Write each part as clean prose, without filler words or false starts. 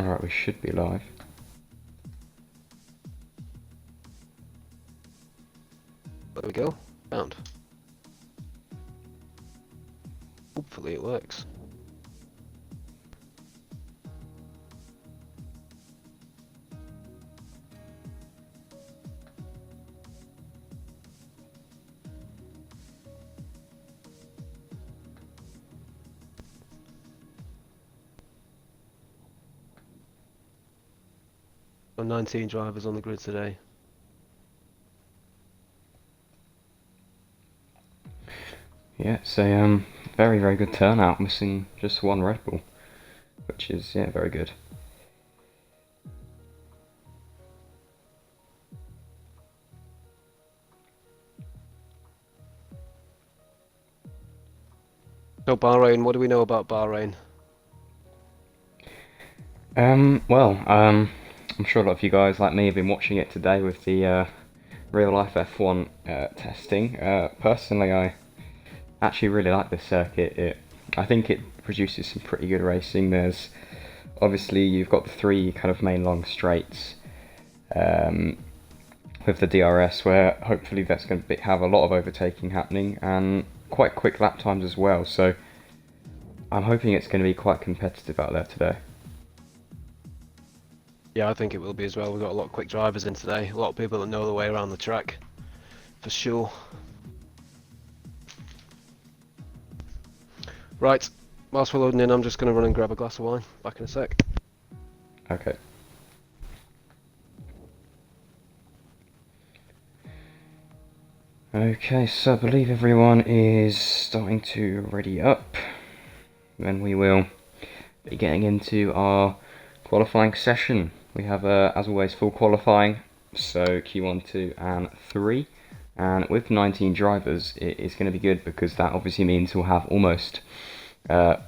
Alright, we should be live. There we go. Found. Hopefully it works. So 19 drivers on the grid today. Yeah, it's a very, very good turnout, missing just one Red Bull, which is, yeah, very good. So Bahrain, what do we know about Bahrain? I'm sure a lot of you guys, like me, have been watching it today with the real-life F1 testing. Personally, I actually really like this circuit. I think it produces some pretty good racing. There's obviously you've got the three kind of main long straights with the DRS, where hopefully that's going to have a lot of overtaking happening and quite quick lap times as well. So I'm hoping it's going to be quite competitive out there today. Yeah, I think it will be as well. We've got a lot of quick drivers in today. A lot of people that know the way around the track, for sure. Right, whilst we're loading in, I'm just going to run and grab a glass of wine. Back in a sec. Okay. Okay, so I believe everyone is starting to ready up. Then we will be getting into our qualifying session. We have, as always, full qualifying, so Q1, 2 and 3. And with 19 drivers, it is going to be good because that obviously means we'll have almost a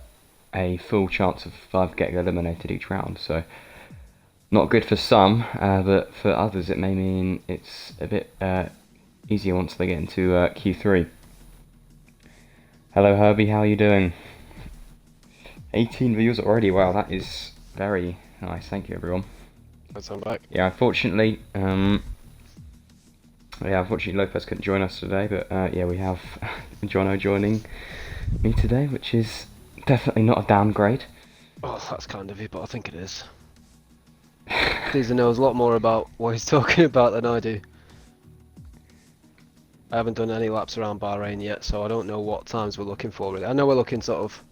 full chance of 5 getting eliminated each round. So not good for some, but for others it may mean it's a bit easier once they get into Q3. Hello Herbie, how are you doing? 18 views already, wow, that is very nice, thank you everyone. I'm back. Yeah, unfortunately, Lopez couldn't join us today, but yeah, we have Jono joining me today, which is definitely not a downgrade. Oh, that's kind of you, but I think it is. Caesar knows a lot more about what he's talking about than I do. I haven't done any laps around Bahrain yet, so I don't know what times we're looking for really. I know we're looking sort of...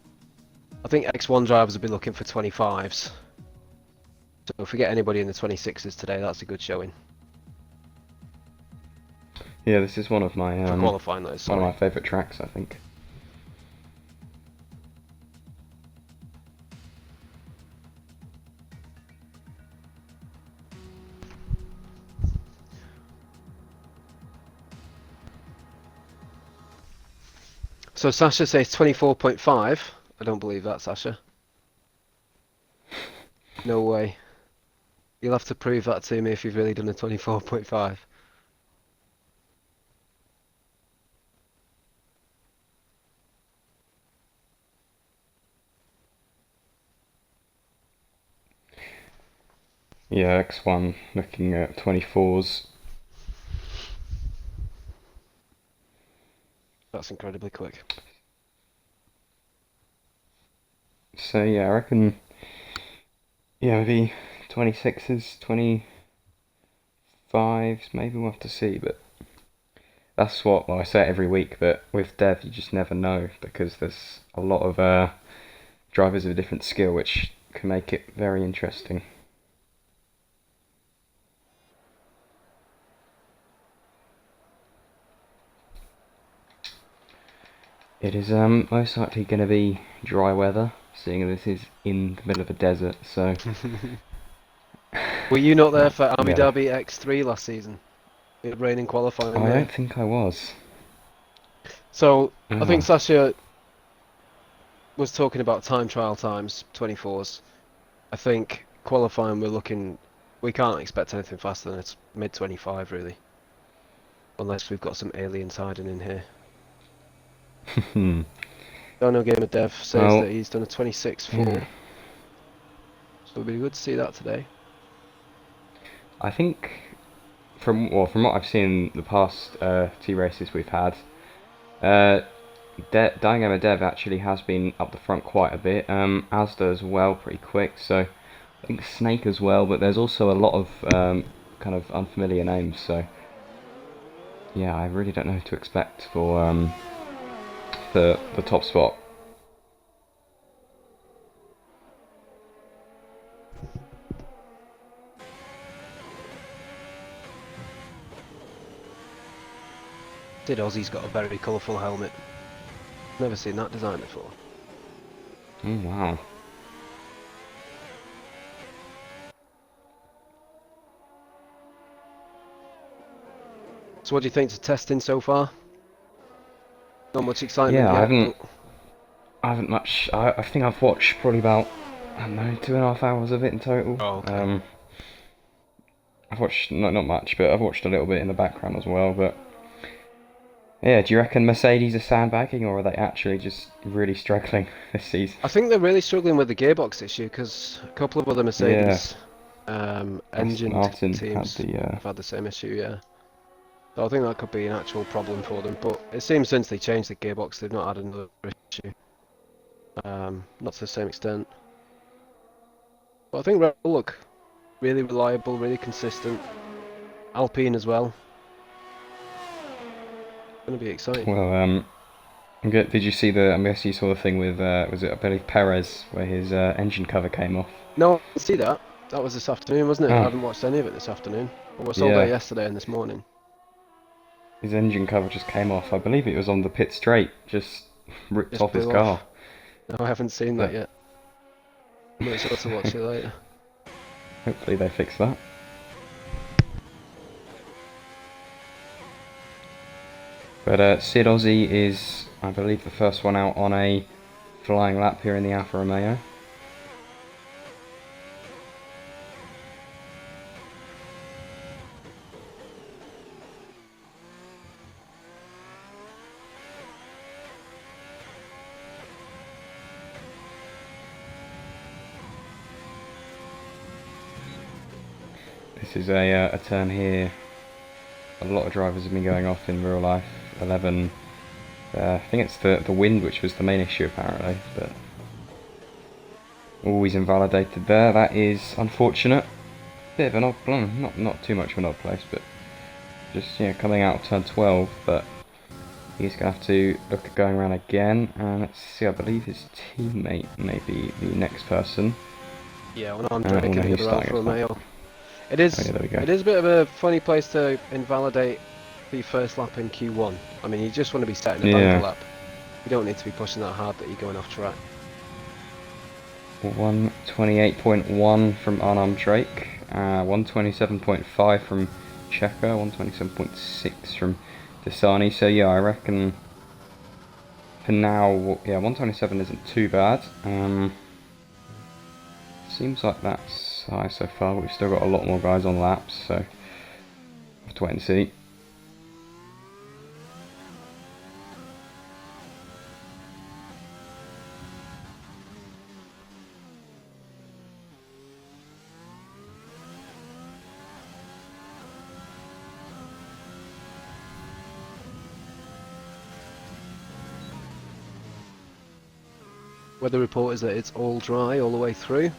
I think X1 drivers will be looking for 25s. So if we get anybody in the 26s today, that's a good showing. Yeah, this is one of my For qualifying, that is, one of my favourite tracks, I think. So Sasha says 24.5. I don't believe that, Sasha. No way. You'll have to prove that to me if you've really done a 24.5. Yeah, X1 looking at 24s. That's incredibly quick. So yeah, I reckon, yeah, maybe 26s, 25s, maybe we'll have to see, but that's what, well, I say it every week, but with Dev you just never know, because there's a lot of drivers of a different skill, which can make it very interesting. It is most likely going to be dry weather, seeing this is in the middle of a desert, so... Were you not there for Abu yeah. Dhabi X3 last season? It was raining qualifying I there. don't think I was. So, I think Oh. Sasha was talking about time trial times, 24s. I think qualifying we can't expect anything faster than it's mid-25 really. Unless we've got some aliens hiding in here. Dono Gamer Dev says that he's done a 26.4. Yeah. So it'll be good to see that today. I think from what I've seen the past two races we've had, Dynamo Dev actually has been up the front quite a bit. Asda as well, pretty quick. So I think Snake as well, but there's also a lot of kind of unfamiliar names. So yeah, I really don't know who to expect for the top spot. Did Aussie's got a very colourful helmet. Never seen that design before. Oh wow. So what do you think to testing so far? Not much excitement Yeah, yet. I haven't much. I think I've watched probably about, I don't know, 2.5 hours of it in total. Oh, okay. I've watched not much, but I've watched a little bit in the background as well. But yeah, do you reckon Mercedes are sandbagging, or are they actually just really struggling this season? I think they're really struggling with the gearbox issue because a couple of other Yeah, Mercedes Aston engine Martin had teams the. have had the same issue, yeah. So I think that could be an actual problem for them. But it seems since they changed the gearbox, they've not had another issue. Not to the same extent. But I think Red Bull look really reliable, really consistent. Alpine as well. Going to be exciting. Well, did you see the? I guess you saw the thing with was it I believe Perez where his engine cover came off. No, I didn't see that. That was this afternoon, wasn't it? I Oh, haven't watched any of it this afternoon. I was all day yeah. yesterday and this morning. His engine cover just came off. I believe it was on the pit straight, just ripped Just off his blew car. off. No, I haven't seen that But yet. Might sure to watch it later. hopefully they fix that. But Sid Ozzy is, I believe, the first one out on a flying lap here in the Alfa Romeo. This is a turn here. A lot of drivers have been going off in real life. 11. I think it's the wind which was the main issue apparently, but always invalidated there. That is unfortunate. Bit of an odd, not too much of an odd place, but just coming out of turn 12. But he's gonna have to look at going around again. And let's see. I believe his teammate may be the next person. Yeah, when I'm drinking he's the other starting Alfa at the Romeo. It is. Oh, yeah, there we go. It is a bit of a funny place to invalidate the first lap in Q1. I mean, you just want to be setting a banker lap. You don't need to be pushing that hard that you're going off track. 128.1 from Arnhem Drake, 127.5 from Checker, 127.6 from Dasani. So yeah, I reckon for now, yeah, 127 isn't too bad. Seems like that's high so far, but we've still got a lot more guys on laps, so we'll have to wait and see. Weather report is that it's all dry all the way through.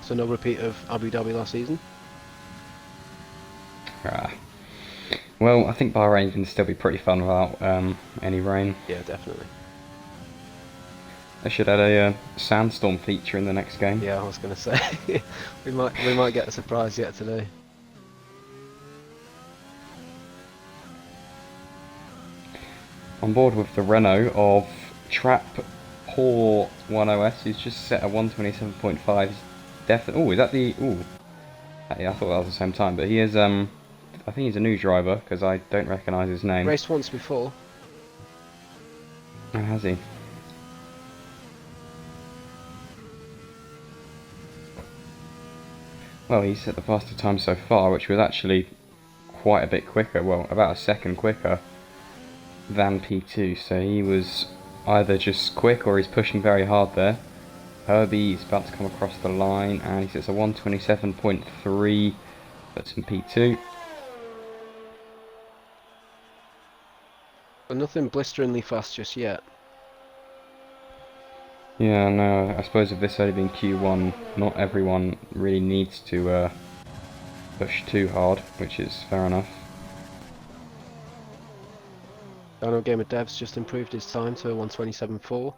So no repeat of Abu Dhabi last season. Well, I think Bahrain can still be pretty fun without any rain. Yeah, definitely. They should add a sandstorm feature in the next game. Yeah, I was going to say we might get a surprise yet today. On board with the Renault of Trap Poor 10S, who's just set a 127.5. Definitely. Oh, is that the? Oh, yeah, I thought that was the same time, but he is. I think he's a new driver because I don't recognise his name. Raced once before. Oh, has he? Well, he set the fastest time so far, which was actually quite a bit quicker. Well, about a second quicker than P2. So he was either just quick or he's pushing very hard there. Herbie's about to come across the line, and he sets a 1:27.3. That's in P2. But nothing blisteringly fast just yet. Yeah, no, I suppose if this only been Q1, not everyone really needs to push too hard, which is fair enough. Dino Gamer Dev's just improved his time to 1:27.4.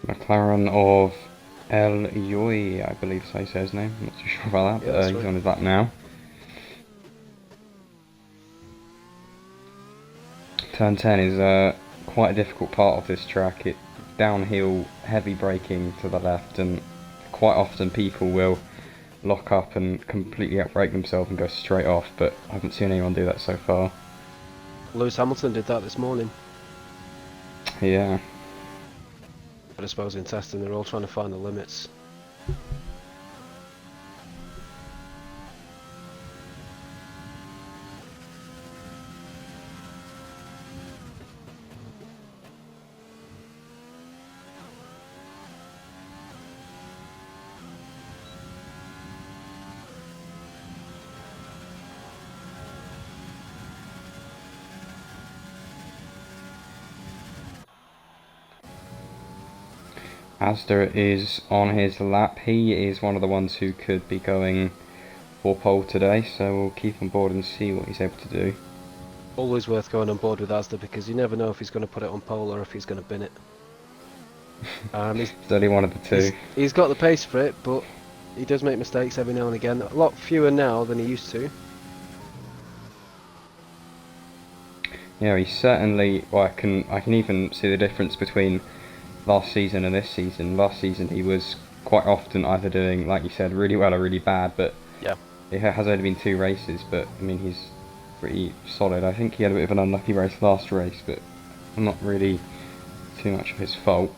McLaren of El Yoy, I believe is how you say his name. I'm not too sure about that, Yeah, but that's he's right. on his lap now. Turn 10 is quite a difficult part of this track. It's downhill, heavy braking to the left, and quite often people will lock up and completely outbrake themselves and go straight off, but I haven't seen anyone do that so far. Lewis Hamilton did that this morning. Yeah. But I suppose in testing they're all trying to find the limits. Asda is on his lap. He is one of the ones who could be going for pole today, so we'll keep on board and see what he's able to do. Always worth going on board with Asda because you never know if he's going to put it on pole or if he's going to bin it. It's only one of the two. He's got the pace for it, but he does make mistakes every now and again. A lot fewer now than he used to. Yeah, he's certainly. Well, I can even see the difference between last season and this season. Last season he was quite often either doing, like you said, really well or really bad, but Yeah. it has only been 2 races, but I mean he's pretty solid. I think he had a bit of an unlucky race last race, but not really too much of his fault.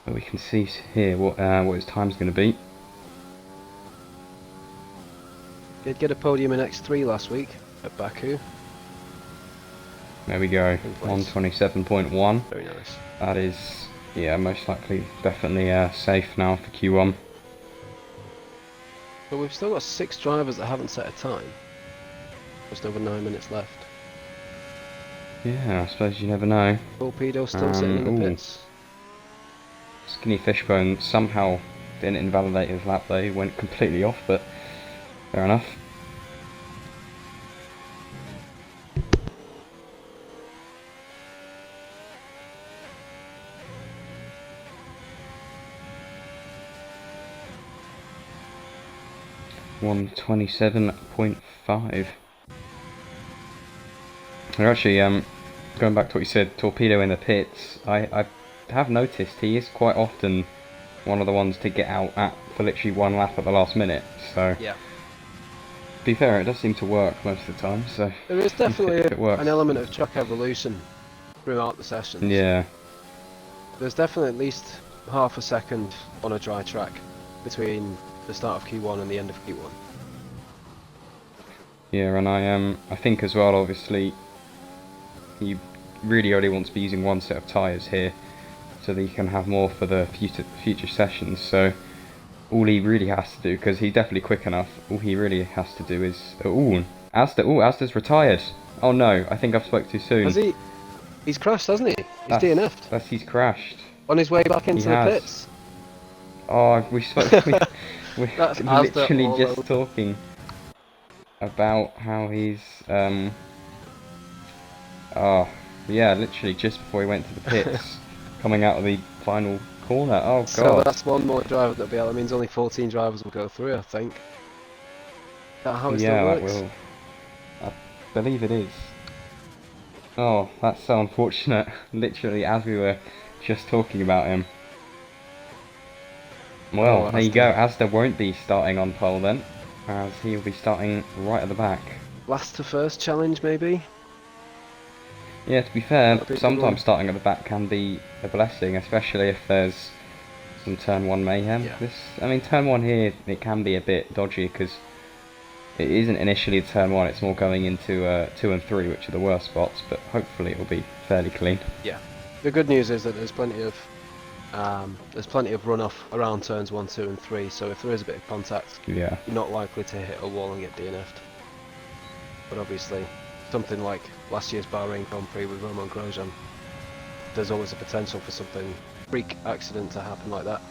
But we can see here what his time's going to be. Did get a podium in X3 last week at Baku. There we go, 1:27.1. Very nice. That is, yeah, most likely, definitely safe now for Q1. But we've still got 6 drivers that haven't set a time. Just over 9 minutes left. Yeah, I suppose you never know. Torpedo still sitting in the Ooh. pits. Skinny Fishbone somehow didn't invalidate his lap though, he went completely off, but fair enough. $1:27.5. Actually, going back to what you said, Torpedo in the pits, I have noticed he is quite often one of the ones to get out for literally 1 lap at the last minute, so Yeah. to be fair, it does seem to work most of the time, so There is definitely if it works. an element of track evolution throughout the sessions. Yeah. There's definitely at least half a second on a dry track between the start of Q1 and the end of Q1. Yeah, and I think as well, obviously, you really only want to be using 1 set of tyres here, so that you can have more for the future sessions. So all he really has to do, because he's definitely quick enough, all he really has to do is Asda's retired. Oh no, I think I've spoke too soon. Has he? He's crashed, hasn't he? He's DNF'd. He's crashed. On his way back into the has. pits. Oh, we spoke. we're That's Asda literally all just over. talking about how he's yeah, literally just before he went to the pits, coming out of the final corner. Oh So god. that's one more driver that'll be out. That means only 14 drivers will go through, I think. Is that how it still Yeah, that works? will. I believe it is. Oh, that's so unfortunate. Literally, as we were just talking about him. Well, Oh, there you go. Asda won't be starting on pole then, as he'll be starting right at the back. Last to first challenge, maybe? Yeah, to be fair, That'd be a good one. sometimes starting at the back can be a blessing, especially if there's some turn 1 mayhem. Yeah. I mean, turn 1 here, it can be a bit dodgy because it isn't initially turn 1, it's more going into 2 and 3, which are the worst spots, but hopefully it will be fairly clean. Yeah. The good news is that there's plenty of runoff around turns 1, 2 and 3, so if there is a bit of contact, Yeah. you're not likely to hit a wall and get DNF'd. But obviously, something like last year's Bahrain Grand Prix with Romain Grosjean, there's always a potential for something, freak accident to happen like that.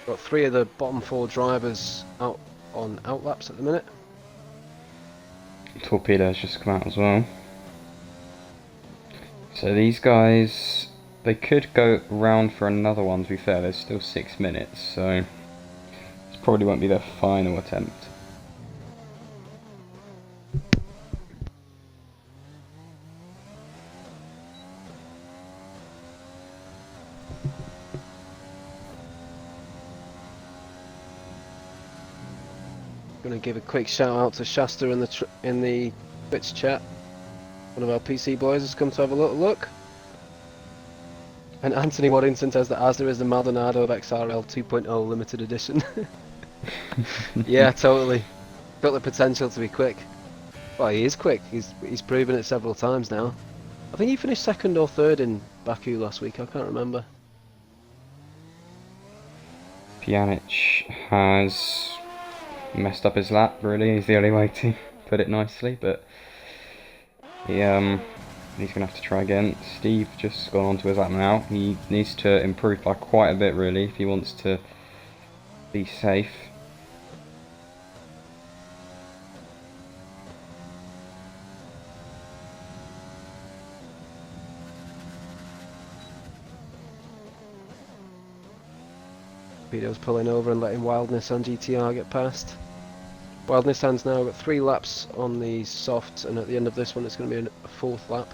Got 3 of the bottom 4 drivers out on outlaps at the minute. Torpedo's just come out as well. So these guys, they could go round for another one, to be fair. There's still 6 minutes, so this probably won't be their final attempt. Going to give a quick shout out to Shasta in the Twitch chat. One of our PC boys has come to have a little look. And Anthony Waddington says that Asda is the Maldonado of XRL 2.0 limited edition. Yeah, totally. Got the potential to be quick. Well, he is quick. He's proven it several times now. I think he finished 2nd or 3rd in Baku last week. I can't remember. Pjanic has messed up his lap, really, is the only way to put it nicely, but he's going to have to try again. Steve just gone on to his lap now. He needs to improve by quite a bit, really, if he wants to be safe. Pedo's pulling over and letting Wildness on GTR get past. Wildness has now got 3 laps on the soft, and at the end of this one it's going to be a 4th lap.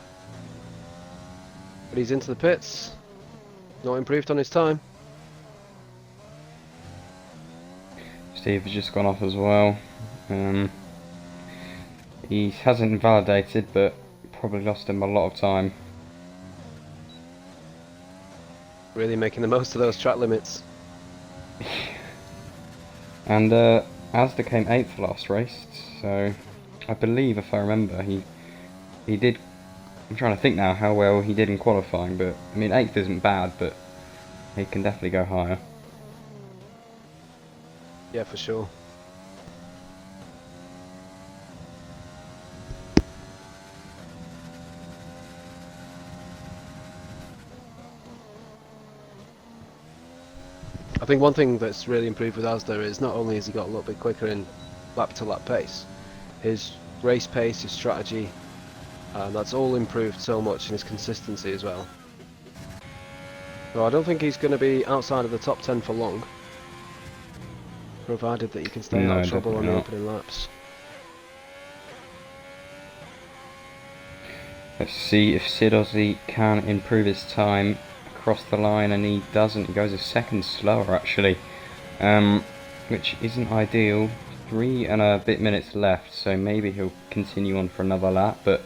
But he's into the pits. Not improved on his time. Steve has just gone off as well. He hasn't invalidated, but probably lost him a lot of time. Really making the most of those track limits. And Asda came 8th last race, so I believe, if I remember, he did. I'm trying to think now how well he did in qualifying, but I mean 8th isn't bad, but he can definitely go higher. Yeah, for sure. I think one thing that's really improved with Asda is not only has he got a little bit quicker in lap-to-lap pace, his race pace, his strategy, that's all improved so much, and his consistency as well. So I don't think he's going to be outside of the top 10 for long, provided that he can stay out of trouble on the opening laps. Let's see if Sid Ozzy can improve his time across the line, and he doesn't. He goes a second slower actually, which isn't ideal. 3 and a bit minutes left, so maybe he'll continue on for another lap, but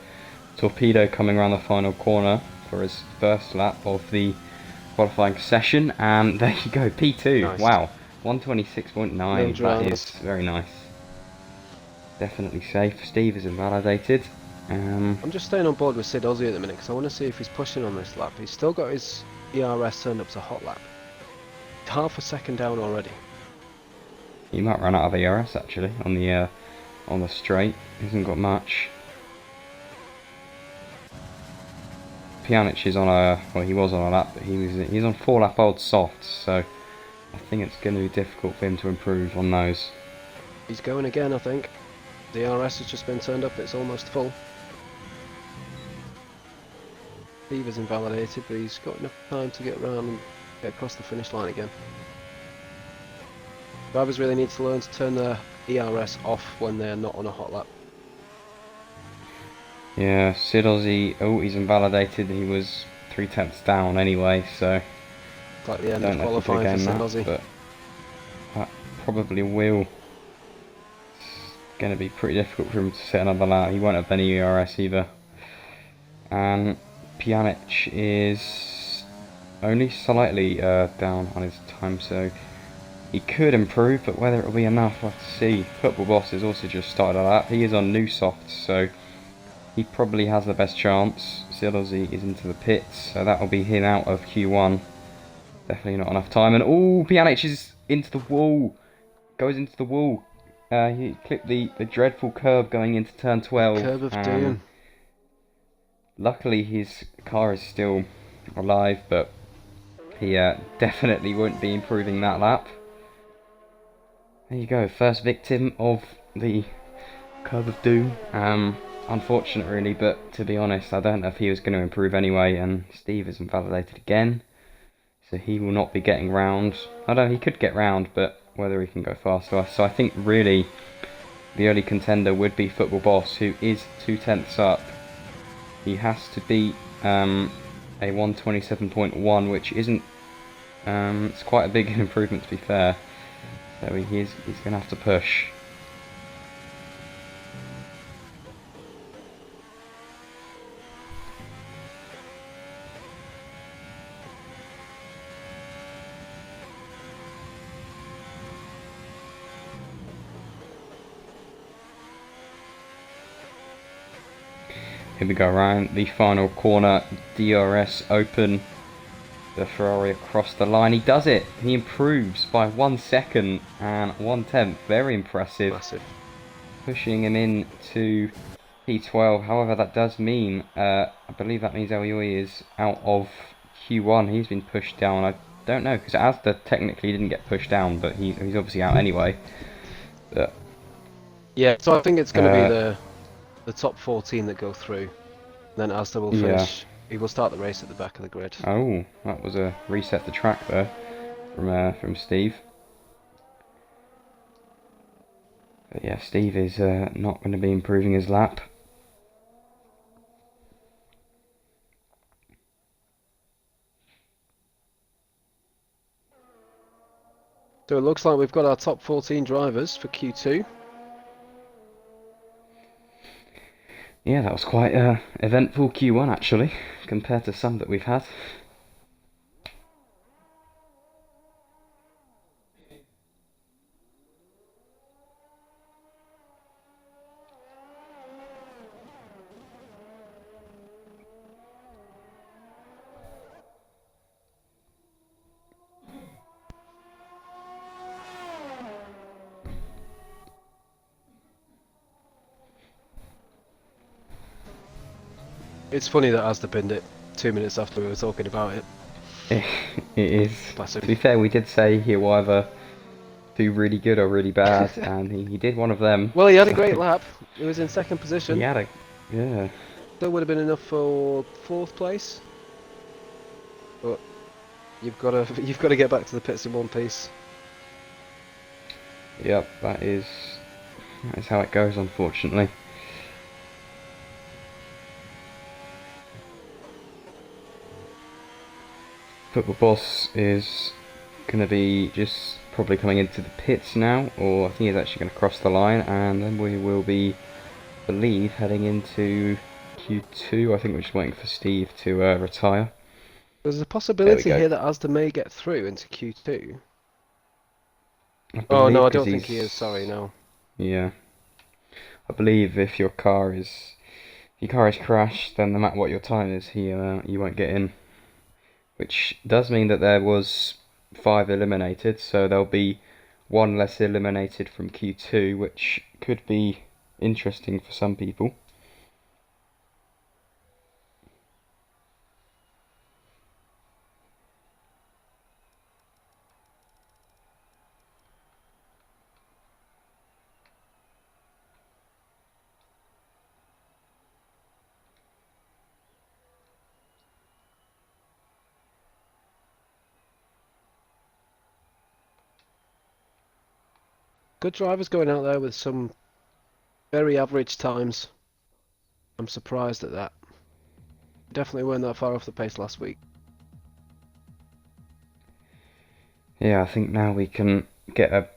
Torpedo coming around the final corner for his first lap of the qualifying session, and there you go, P2. Nice. Wow, 126.9, No dramas. that is very nice. Definitely safe. Steve is invalidated. I'm just staying on board with Sid Ozzy at the minute because I want to see if he's pushing on this lap. He's still got his ERS turned up to hot lap. Half a second down already. He might run out of ERS actually on the straight. He hasn't got much. Pjanic is on he was on a lap, but he's on 4 lap old softs, so I think it's going to be difficult for him to improve on those. He's going again, I think. The ERS has just been turned up, it's almost full. Steve is invalidated, but he's got enough time to get around and get across the finish line again. Drivers really need to learn to turn their ERS off when they're not on a hot lap. Yeah, Sid Ozzy, oh, he's invalidated. He was 3/10 down anyway, so It's like the end don't of know if he could qualifying for gain Sid that, Ozzy. but that probably will. It's going to be pretty difficult for him to set another lap. He won't have any ERS either. And Pjanic is only slightly down on his time, so he could improve, but whether it'll be enough, we'll have to see. Football Boss has also just started a lap. He is on new softs, so he probably has the best chance. Silosy is into the pits, so that'll be him out of Q1. Definitely not enough time. And oh, Pjanic is into the wall. Goes into the wall. He clipped the dreadful curb going into turn 12. Curb of doom. Luckily his car is still alive, but he definitely won't be improving that lap. There you go, first victim of the curb of doom. Unfortunate really, but to be honest, I don't know if he was going to improve anyway, and Steve is invalidated again, so he will not be getting round. I don't know, he could get round, but whether he can go faster. So I think really the early contender would be Football Boss, who is 2/10 up. He has to beat a 127.1, which isn't, it's quite a big improvement to be fair, so he's going to have to push. Here we go, around the final corner, DRS open, the Ferrari across the line. He does it, he improves by 1 second and 1/10, very impressive. Massive. Pushing him into P12, however that does mean, I believe that means Elioy is out of Q1, he's been pushed down. I don't know, because Asda technically didn't get pushed down, but he's obviously out anyway. But, yeah, so I think it's going to be the top 14 that go through. Then Asda will finish. He will start the race at the back of the grid. Oh, that was a reset the track there from Steve. But yeah, Steve is not going to be improving his lap. So it looks like we've got our top 14 drivers for Q2. Yeah, that was quite a eventful Q1 actually, compared to some that we've had. It's funny that Asda pinned it 2 minutes after we were talking about it. It is. To be fair, we did say he'll either do really good or really bad, and he did one of them. Well, he had a great lap. He was in second position. He had yeah. Still would have been enough for 4th place. But you've got to get back to the pits in one piece. Yep, that is how it goes, unfortunately. Football Boss is going to be just probably coming into the pits now, or I think he's actually going to cross the line, and then we will be, I believe, heading into Q2. I think we're just waiting for Steve to retire. There's a possibility here that Asda may get through into Q2. Oh no, I don't think he is. Sorry, no. Yeah, I believe if your car is crashed, then no matter what your time is, you won't get in. Which does mean that there was 5 eliminated, so there'll be 1 less eliminated from Q2, which could be interesting for some people. good drivers going out there with some very average times. I'm surprised at that. Definitely weren't that far off the pace last week. Yeah, I think now we can get a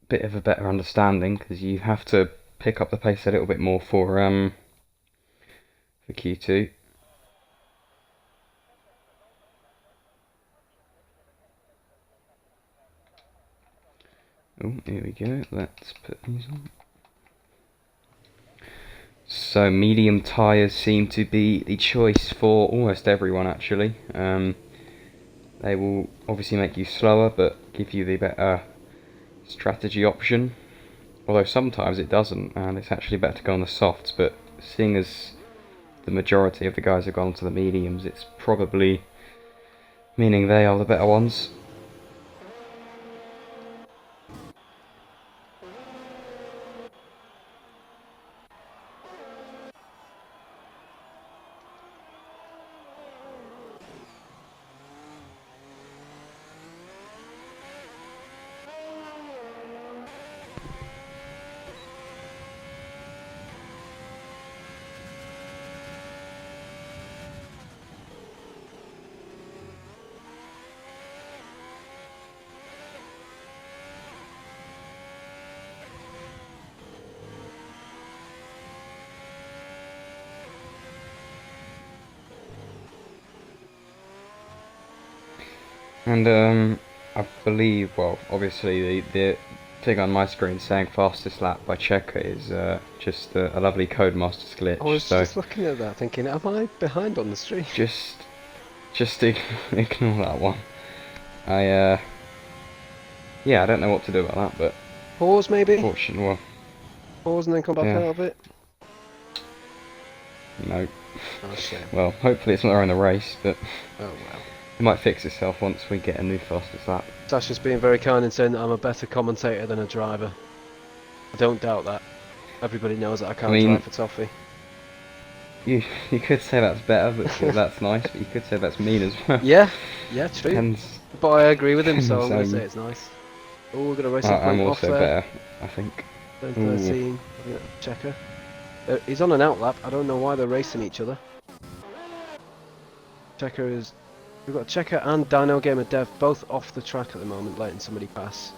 bit of a better understanding because you have to pick up the pace a little bit more for Q2. Oh, here we go. Let's put these on. So medium tyres seem to be the choice for almost everyone actually. They will obviously make you slower but give you the better strategy option. Although sometimes it doesn't and it's actually better to go on the softs, but seeing as the majority of the guys have gone to the mediums, it's probably meaning they are the better ones. And I believe, well, obviously the thing on my screen saying fastest lap by Checker is just a lovely Codemasters glitch. I was so just looking at that thinking, am I behind on the stream? just ignore that one. Yeah, I don't know what to do about that, but Pause maybe? fortunately, well, Pause and then come back Yeah. out of it? no. Oh, shame. Well, hopefully it's not around the race, but Oh well. it might fix itself once we get a new fastest lap. Sasha's being very kind in saying that I'm a better commentator than a driver. I don't doubt that. Everybody knows that I can't mean- drive for toffee. You could say that's better, but that's nice. But you could say that's mean as well. Yeah, true. Depends. But I agree with him, so I'm going to So- say it's nice. Oh, we're going to race him I'm off also there. better, I think. Turn Ooh. 13. Checker. He's on an outlap. I don't know why they're racing each other. Checker is... We've got Checker and Dino Gamer Dev both off the track at the moment, letting somebody pass.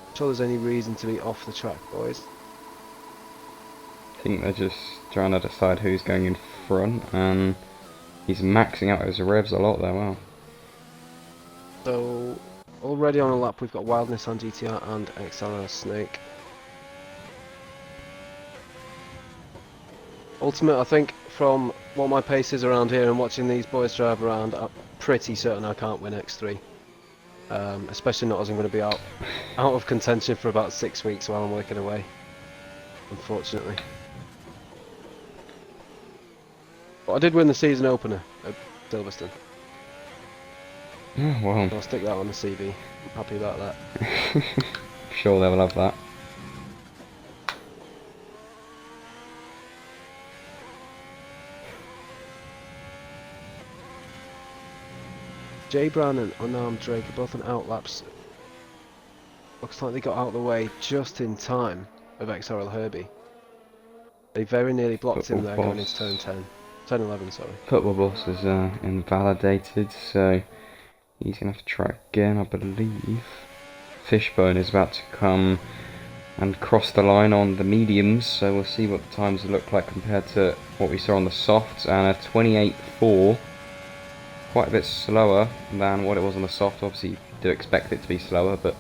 Not sure there's any reason to be off the track, boys. I think they're just trying to decide who's going in front, and he's maxing out his revs a lot there. Wow. So, already on a lap we've got Wildness on GTR and XLR Snake. Ultimate, I think, from what my pace is around here and watching these boys drive around, I'm pretty certain I can't win X3. Especially not as I'm going to be out of contention for about 6 weeks while I'm working away. Unfortunately. But I did win the season opener at Silverstone. Oh, well, So I'll stick that on the CV. I'm happy about that. I'm sure they will have that. Jay Brown and Unarmed Drake are both on outlaps. Looks like they got out of the way just in time of XRL Herbie. They very nearly blocked him there going into turn 10. Turn 11, sorry. Football Boss is invalidated, so he's going to have to try again, I believe. Fishbone is about to come and cross the line on the mediums, so we'll see what the times look like compared to what we saw on the softs, and a 28.4. Quite a bit slower than what it was on the soft. Obviously you do expect it to be slower, but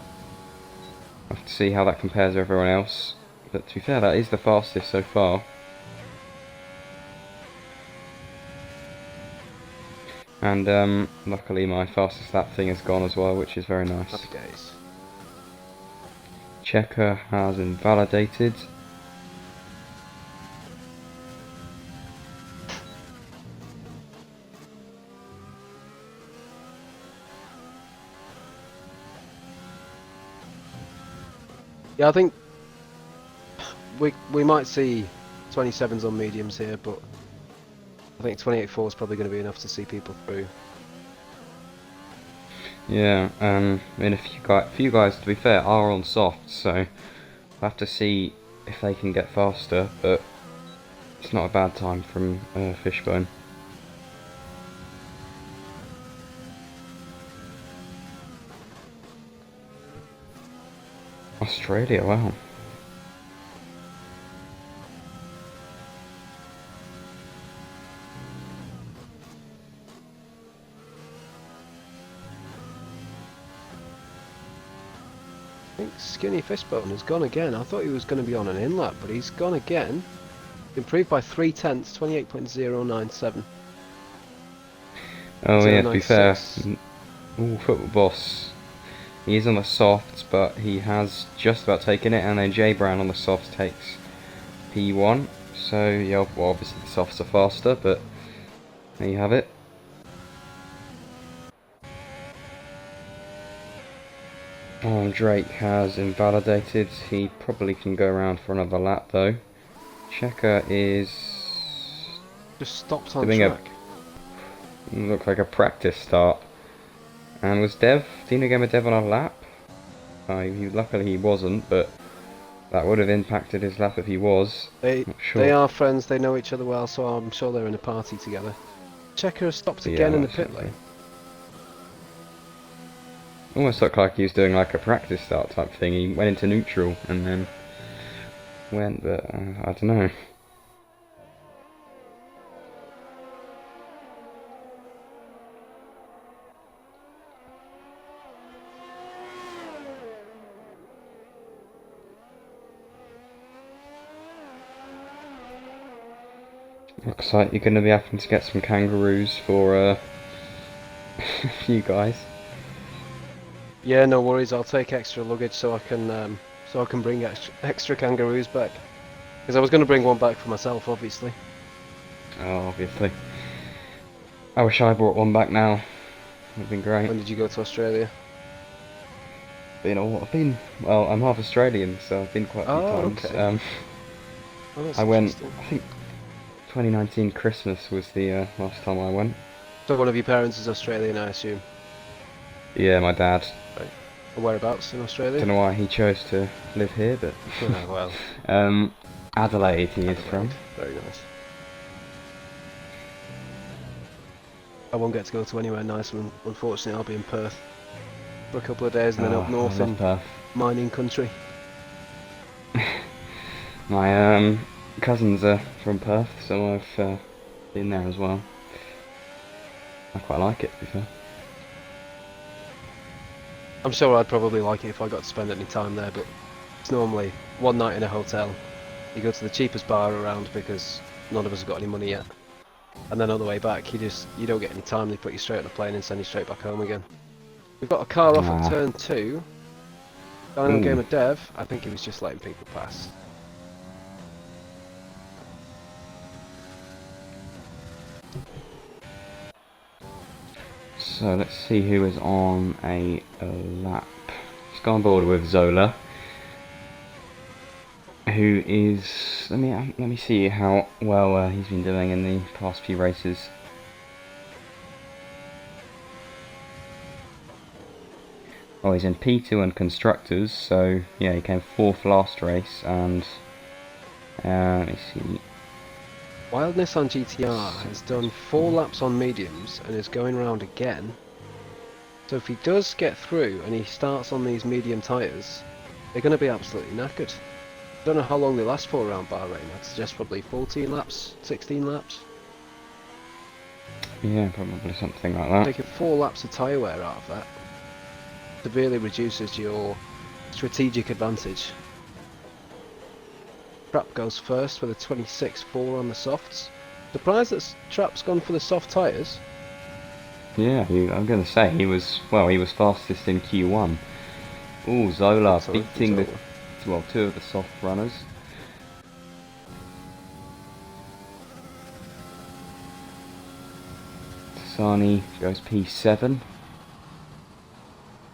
we'll have to see how that compares to everyone else. But to be fair, that is the fastest so far. And luckily my fastest lap thing is gone as well, which is very nice. Happy days. Checker has invalidated. Yeah, I think we might see 27s on mediums here, but I think 28.4 is probably going to be enough to see people through. Yeah, I mean, a few guys, to be fair, are on soft, so we'll have to see if they can get faster, but it's not a bad time from Fishbone. Australia, wow. I think Skinny Fishbone has gone again. I thought he was going to be on an in-lap, but he's gone again. Improved by 3/10, 28.097. Oh yeah, to be fair, 096. ooh, Football Boss. He is on the softs, but he has just about taken it, and then J Brown on the softs takes P1. So yeah, well, obviously the softs are faster, but there you have it. Drake has invalidated. He probably can go around for another lap though. Checker is Just stopped on doing track. look like a practice start. And was Dino Gamer Dev on a lap? Luckily he wasn't, but that would have impacted his lap if he was. They Not sure. they are friends, they know each other well, so I'm sure they're in a party together. Checker has stopped Yeah, again in the most pit likely. lane. Almost looked like he was doing like a practice start type thing. He went into neutral and then went, but I don't know. Looks like you're going to be having to get some kangaroos for a few guys. Yeah, no worries. I'll take extra luggage so I can bring extra kangaroos back. Because I was going to bring one back for myself, obviously. Oh, obviously. I wish I brought one back now. Would have been great. When did you go to Australia? Well, I'm half Australian, so I've been quite a few Oh, times. okay. Oh, that's I went, interesting. I think 2019 Christmas was the last time I went. So one of your parents is Australian, I assume. Yeah, my dad. Right. Whereabouts in Australia? Don't know why he chose to live here, but Well, Adelaide he is Adelaide. from. Very nice. I won't get to go to anywhere nice, unfortunately. I'll be in Perth for a couple of days and then up Oh, north I love in Perth. mining country. My cousins are from Perth, so I've been there as well. I quite like it, to be fair. I'm sure I'd probably like it if I got to spend any time there, but it's normally one night in a hotel. You go to the cheapest bar around because none of us have got any money yet. And then on the way back, you don't get any time. They put you straight on a plane and send you straight back home again. We've got a car off at turn 2. Dino Gamer Dev, I think he was just letting people pass. So let's see who is on a lap. Let's go on board with Zola, who is. Let me see how well he's been doing in the past few races. Oh, he's in P2 and Constructors, so yeah, he came 4th last race, and let me see. Wild Nissan GTR has done 4 laps on mediums and is going round again. So if he does get through and he starts on these medium tyres, they're going to be absolutely knackered. I don't know how long they last for around Bahrain. I'd suggest probably 14 laps, 16 laps. Yeah, probably something like that. Taking 4 laps of tyre wear out of that severely reduces your strategic advantage. Trap goes first with a 26.4 on the softs. Surprised that Trap's gone for the soft tyres. Yeah, I'm going to say he was fastest in Q1. Ooh, Zola beating two of the soft runners. Sani goes P7.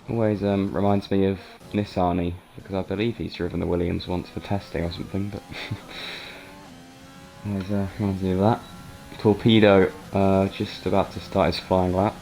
Always reminds me of Nissani, because I believe he's driven the Williams once for testing or something, but always reminds me of that. Torpedo just about to start his flying lap.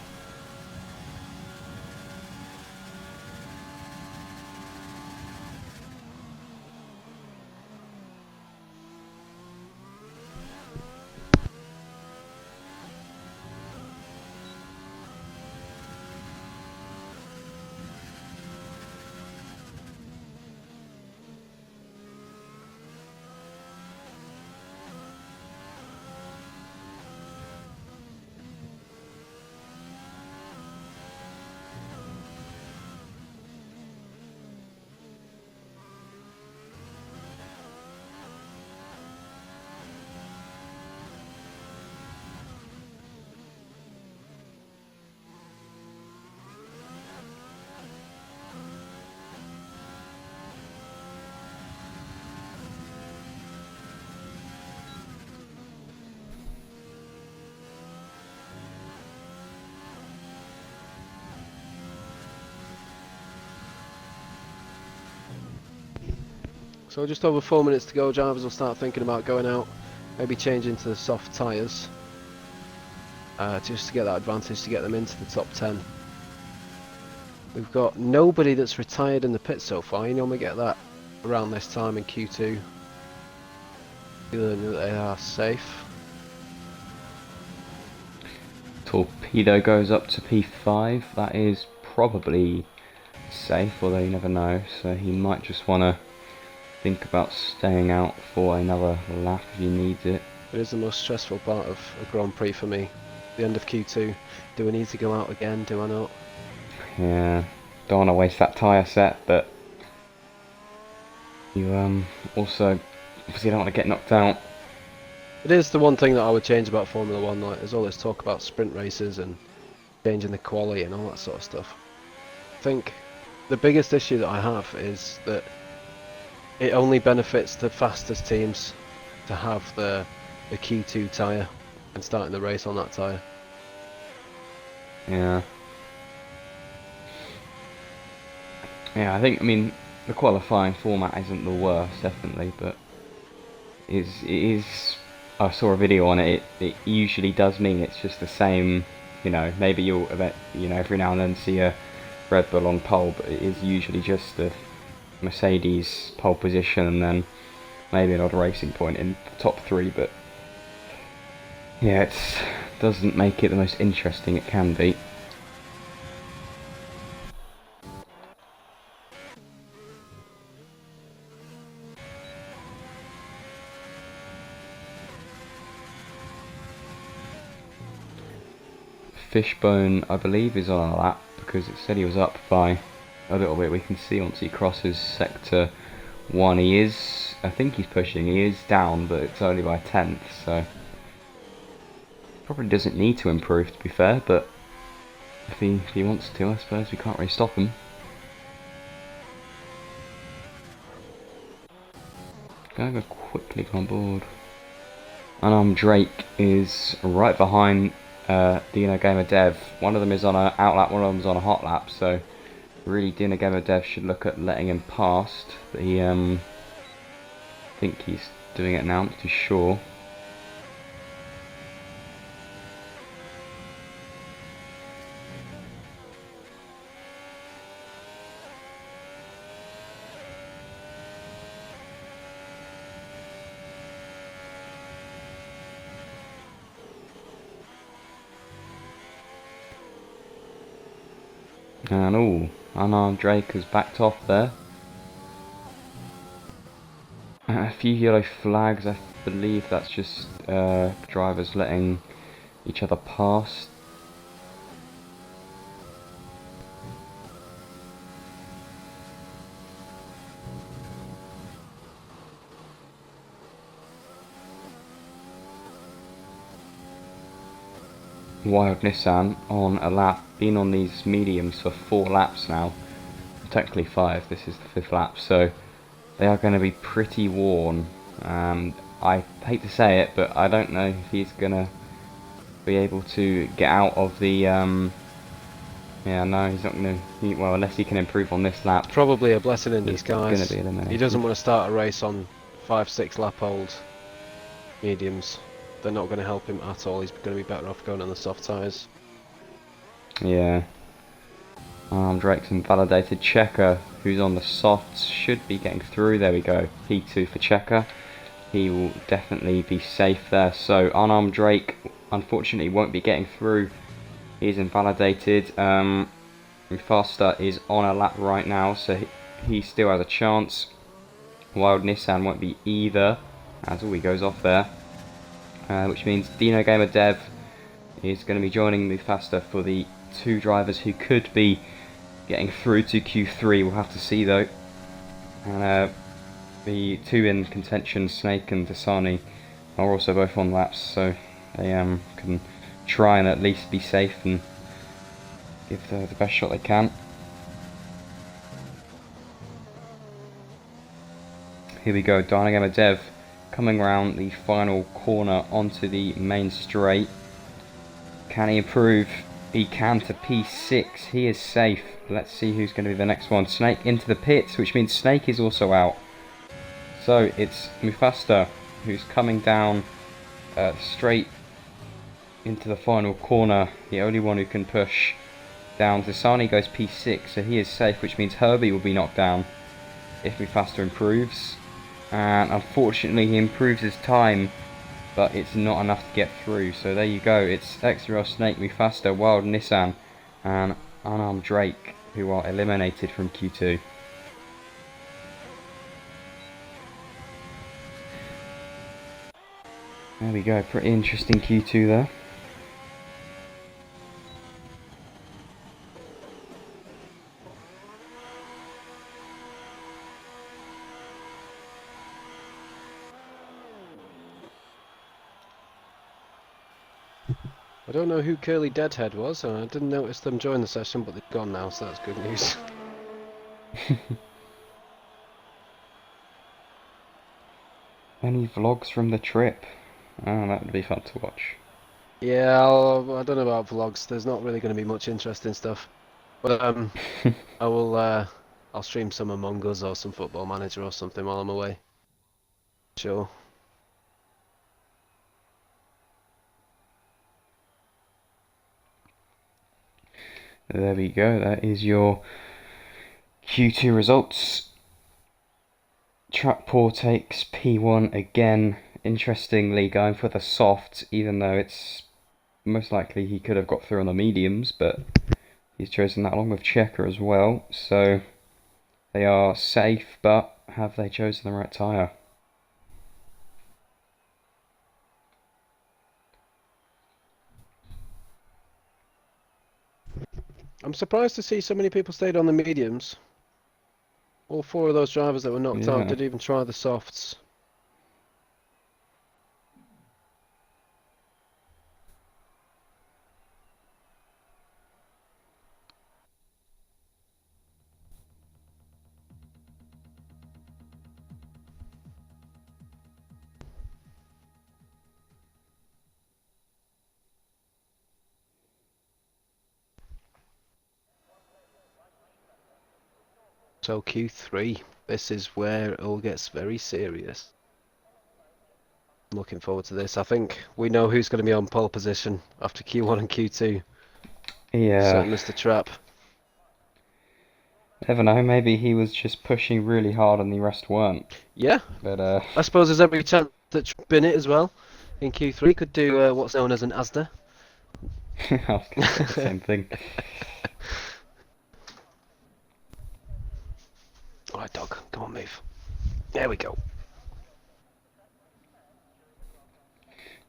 So just over 4 minutes to go, drivers will start thinking about going out, maybe changing to the soft tyres, just to get that advantage to get them into the top 10. We've got nobody that's retired in the pit so far. You normally get that around this time in Q2. Feeling that they are safe. Torpedo goes up to P5. That is probably safe, although you never know. So he might just want to think about staying out for another lap if he needs it. It is the most stressful part of a Grand Prix for me. The end of Q2. Do I need to go out again? Do I not? Yeah, don't want to waste that tyre set, but you also obviously don't want to get knocked out. It is the one thing that I would change about Formula 1, like there's all this talk about sprint races and changing the quality and all that sort of stuff. I think the biggest issue that I have is that it only benefits the fastest teams to have the Q2 tyre and starting the race on that tyre. Yeah. Yeah, I mean, the qualifying format isn't the worst, definitely, but it is. I saw a video on it. It usually does mean it's just the same. You know, maybe you'll every now and then see a Red Bull on pole, but it is usually just the Mercedes pole position and then maybe an odd racing point in the top 3. But yeah, it doesn't make it the most interesting it can be. Fishbone, I believe, is on a lap because it said he was up by a little bit. We can see once he crosses sector 1 he is, I think he's pushing, he is down, but it's only by a tenth, so probably doesn't need to improve, to be fair, but if he wants to, I suppose we can't really stop him. Gonna go quickly on board. And Drake is right behind Dino Gamer Dev. One of them is on a out lap, one of them is on a hot lap, so really Dino Gamer Dev should look at letting him past, but he I think he's doing it now, I'm not too sure. And unarmed Drake has backed off there. A few yellow flags, I believe that's just drivers letting each other pass. Wild Nissan on a lap, been on these mediums for 4 laps now, technically 5, this is the 5th lap, so they are going to be pretty worn. I hate to say it, but I don't know if he's going to be able to get out of the, yeah, no, he's not going to, well, unless he can improve on this lap. Probably a blessing in disguise. Going to be eliminated. He doesn't want to start a race on 5-6 lap old mediums. They're not going to help him at all. He's going to be better off going on the soft tyres. Yeah. Drake's invalidated. Checker, who's on the softs, should be getting through. There we go. P2 for Checker. He will definitely be safe there. So unarmed Drake, unfortunately, won't be getting through. He's invalidated. Faster is on a lap right now, so he still has a chance. Wild Nissan won't be either, as he goes off there. Which means Dino Gamer Dev is going to be joining Mufasa for the 2 drivers who could be getting through to Q3. We'll have to see though. And the 2 in contention, Snake and Dasani, are also both on laps, so they can try and at least be safe and give the best shot they can. Here we go, Dino Gamer Dev coming around the final corner onto the main straight. Can he improve? He can to P6. He is safe. Let's see who's going to be the next one. Snake into the pits, which means Snake is also out. So it's Mufasta who's coming down straight into the final corner, the only one who can push down. Tasani goes P6, so he is safe, which means Herbie will be knocked down if Mufasta improves. And unfortunately he improves his time, but it's not enough to get through. So there you go, it's X-Rail Snake, Mufasta, Wild Nissan and Unarmed Drake who are eliminated from Q2. There we go, pretty interesting Q2 there. I don't know who Curly Deadhead was, and I didn't notice them join the session, but they've gone now, so that's good news. Any vlogs from the trip? Oh, that would be fun to watch. Yeah, I don't know about vlogs. There's not really going to be much interesting stuff, but I will. I'll stream some Among Us or some Football Manager or something while I'm away. Sure. There we go, that is your Q2 results. Trappoor takes P1 again, interestingly going for the softs, even though it's most likely he could have got through on the mediums, but he's chosen that along with Checker as well, so they are safe, but have they chosen the right tyre? I'm surprised to see so many people stayed on the mediums. All four of those drivers that were knocked out didn't even try the softs. So Q3, this is where it all gets very serious. I'm looking forward to this. I think we know who's going to be on pole position after Q1 and Q2. Yeah. Certain Mr. Trap. Never know, maybe he was just pushing really hard and the rest weren't. Yeah. But I suppose there's every chance that Trap in it as well. In Q3 could do what's known as an ASDA. I was going to say the same thing. Alright, dog, come on, move. There we go.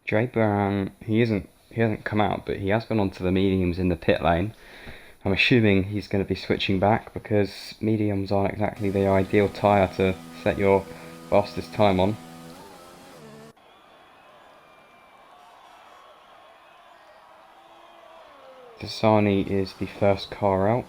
Draper, he hasn't come out, but he has gone onto the mediums in the pit lane. I'm assuming he's going to be switching back because mediums aren't exactly the ideal tyre to set your fastest time on. Dasani is the first car out.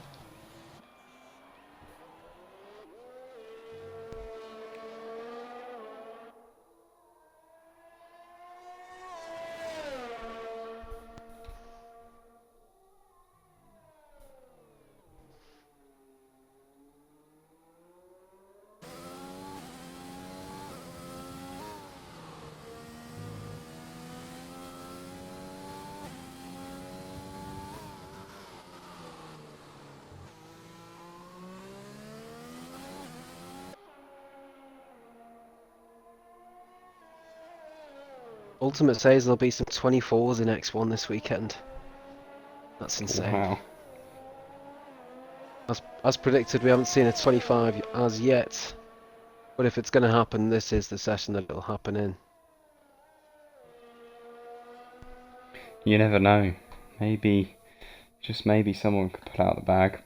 Ultimate says there'll be some 24s in X1 this weekend. That's insane. Wow. As predicted, we haven't seen a 25 as yet. But if it's going to happen, this is the session that it'll happen in. You never know. Maybe, just maybe someone could pull out the bag.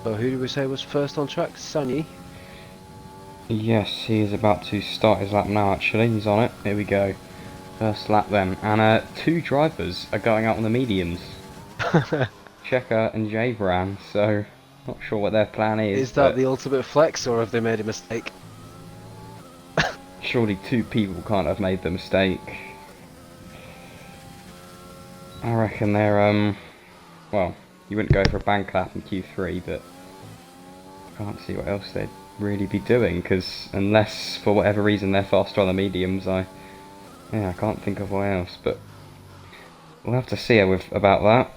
So who did we say was first on track? Sunny. Yes, he is about to start his lap now actually, he's on it, here we go. First lap then, and two drivers are going out on the mediums. Checker and Jabran, so Not sure what their plan is, Is that but the ultimate flex, or have they made a mistake? surely two people can't have made the mistake. I reckon they're, well, you wouldn't go for a bank clap in Q3, but I can't see what else they'd really be doing, because unless, for whatever reason, they're faster on the mediums, I can't think of what else, but we'll have to see about that.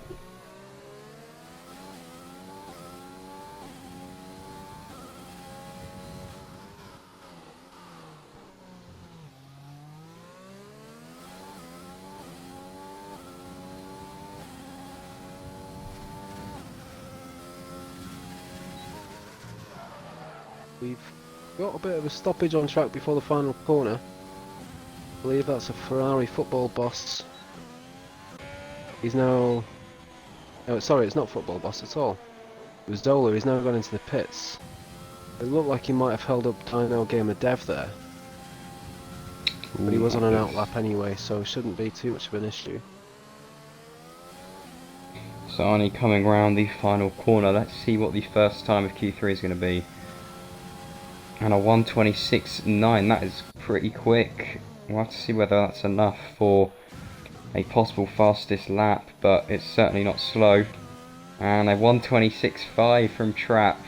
We've got a bit of a stoppage on track before the final corner. I believe that's a Ferrari football boss. He's now... Oh, sorry, it's not football boss at all. It was Dola. He's now gone into the pits. It looked like he might have held up Dyno Gamer Dev there. But he was on an outlap anyway, so it shouldn't be too much of an issue. So Arnie coming round the final corner. Let's see what the first time of Q3 is going to be. And a 1:26.9, that is pretty quick. We'll have to see whether that's enough for a possible fastest lap, but it's certainly not slow. And a 1:26.5 from Trap.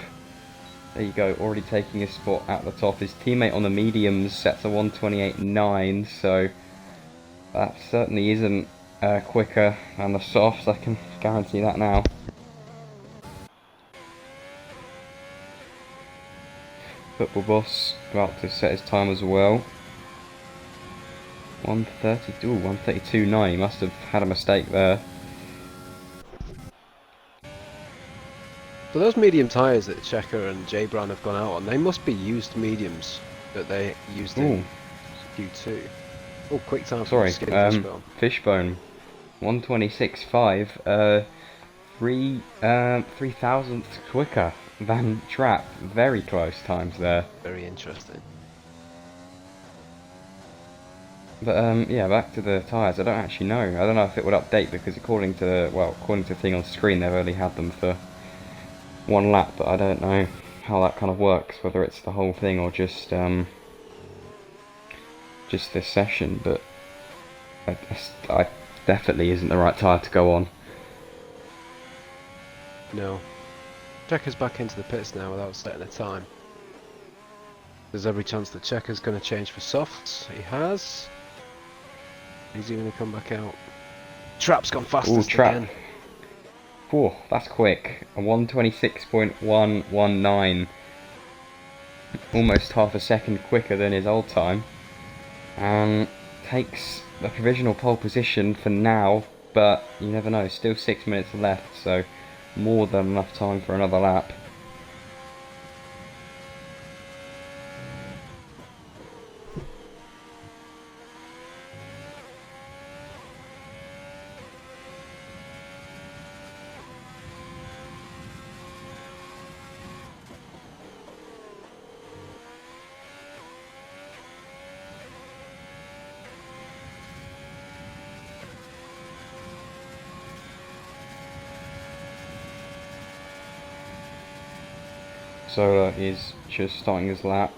There you go, already taking his spot at the top. His teammate on the mediums sets a 1:28.9, so that certainly isn't quicker than the softs, I can guarantee that now. Football Boss about to set his time as well. 1:32.9, he must have had a mistake there. So those medium tyres that Checker and J Brown have gone out on, they must be used mediums that they used in Q2. Oh, quick time for Sorry, Fishbone. 1:26.5, 3,000th quicker than Trap. Very close times there. Very interesting. But yeah, back to the tyres. I don't actually know. I don't know if it would update because according to the thing on screen, they've only had them for one lap. But I don't know how that kind of works. Whether it's the whole thing or just this session. But I definitely isn't the right tyre to go on. No. Checker's back into the pits now without setting a time. There's every chance that Checker's going to change for softs. He has. He's even going to come back out. Trap's gone fastest again. Whoa, that's quick. A 1:26.119. Almost half a second quicker than his old time. And takes the provisional pole position for now, but you never know. Still 6 minutes left, so more than enough time for another lap. Solar is just starting his lap.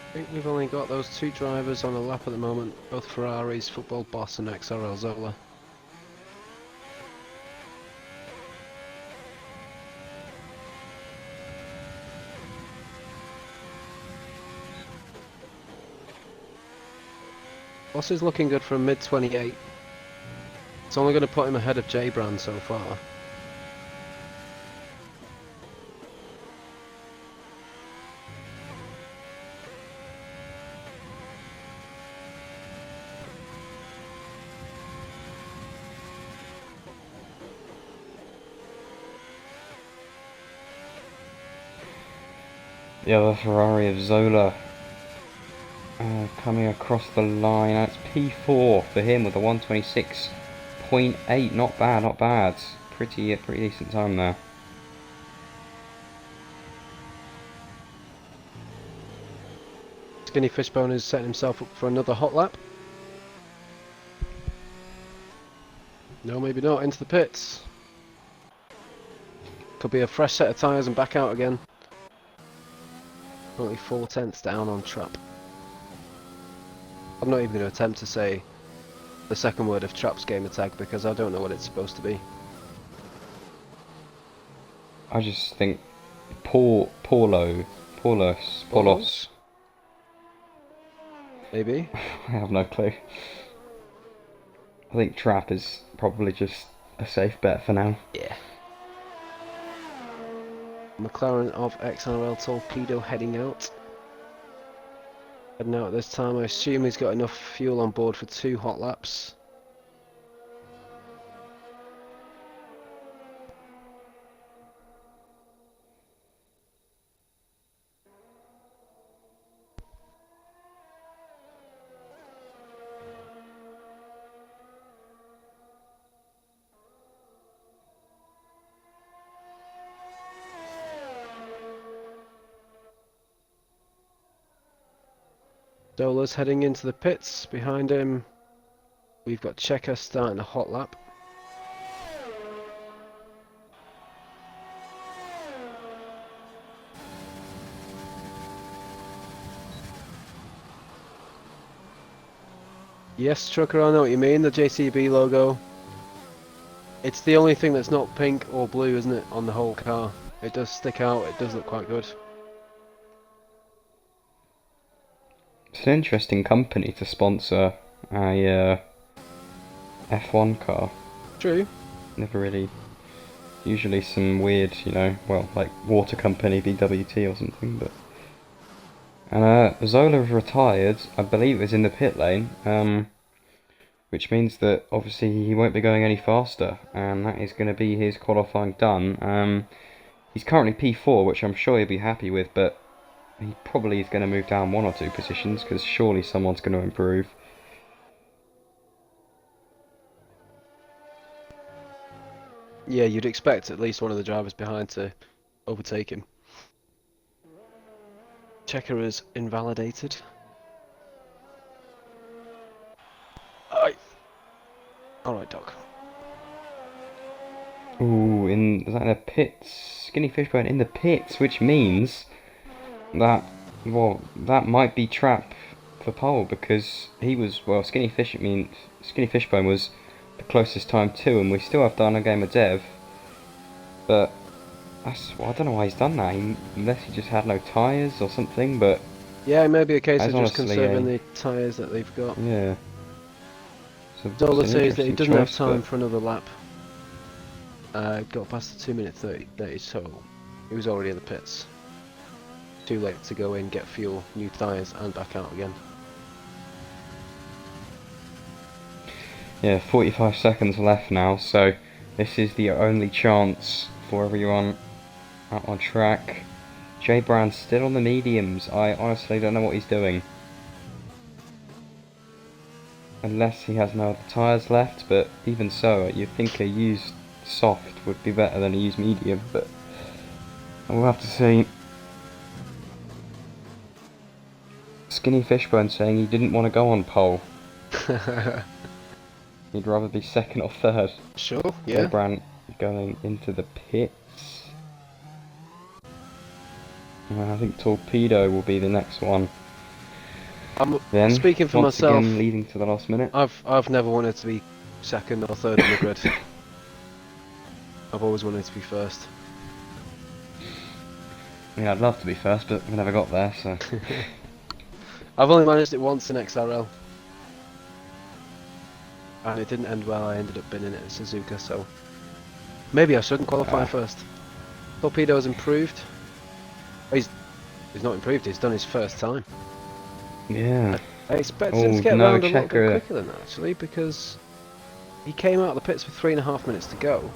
I think we've only got those two drivers on a lap at the moment, both Ferraris, Football Boss and XRL Zola. Boss is looking good for a mid-28. It's only going to put him ahead of J Brand so far. The other Ferrari of Zola coming across the line. That's P4 for him with a 126.8. Not bad, not bad. Pretty decent time there. Skinny Fishbone is setting himself up for another hot lap. No, maybe not. Into the pits. Could be a fresh set of tyres and back out again. Only 4/10 down on trap. I'm not even going to attempt to say the second word of trap's gamer tag because I don't know what it's supposed to be. I just think Paulos. Maybe. I have no clue. I think trap is probably just a safe bet for now. Yeah. McLaren of XRL Torpedo heading out. Heading out this time. I assume he's got enough fuel on board for 2 hot laps. Dola's heading into the pits. Behind him, we've got Checker starting a hot lap. Yes, Trucker, I know what you mean. The JCB logo. It's the only thing that's not pink or blue, isn't it, on the whole car? It does stick out. It does look quite good. It's an interesting company to sponsor a F1 car. True. Never really. Usually some weird, well, like water company, BWT or something, but. And Zola retired, I believe it was in the pit lane, which means that obviously he won't be going any faster, and that is going to be his qualifying done. He's currently P4, which I'm sure he'll be happy with, but he probably is going to move down 1 or 2 positions, because surely someone's going to improve. Yeah, you'd expect at least one of the drivers behind to overtake him. Checker is invalidated. Alright, Doc. Ooh, is that in the pits? Skinny Fishbone in the pits, which means that, well, that might be trap for pole, because he was, well, Skinny Fishbone was the closest time to him. We still have done a game of dev, but well, I don't know why he's done that, unless he just had no tyres or something, but... Yeah, it may be a case of just honestly, conserving the tyres that they've got. Yeah. Zola says that he doesn't have time but... for another lap. Got past the 2-minute 30, so he was already in the pits. Too late to go in, get fuel, new tyres and back out again. Yeah, 45 seconds left now, so this is the only chance for everyone out on track. Jay Brown's still on the mediums. I honestly don't know what he's doing. Unless he has no other tyres left, but even so, you'd think a used soft would be better than a used medium, but we'll have to see. Skinny Fishbone saying he didn't want to go on pole. He'd rather be second or third. Sure, yeah. Brand going into the pits. I think Torpedo will be the next one. Then, speaking for once myself, again, leading to the last minute. I've never wanted to be second or third in the grid. I've always wanted to be first. I mean, I'd love to be first, but we never got there, so... I've only managed it once in XRL. And it didn't end well. I ended up binning it at Suzuka, so... Maybe I shouldn't qualify first. Torpedo's improved. He's not improved, he's done his first time. Yeah. I expected him to get around a little bit quicker than that, actually, because he came out of the pits with 3.5 minutes to go.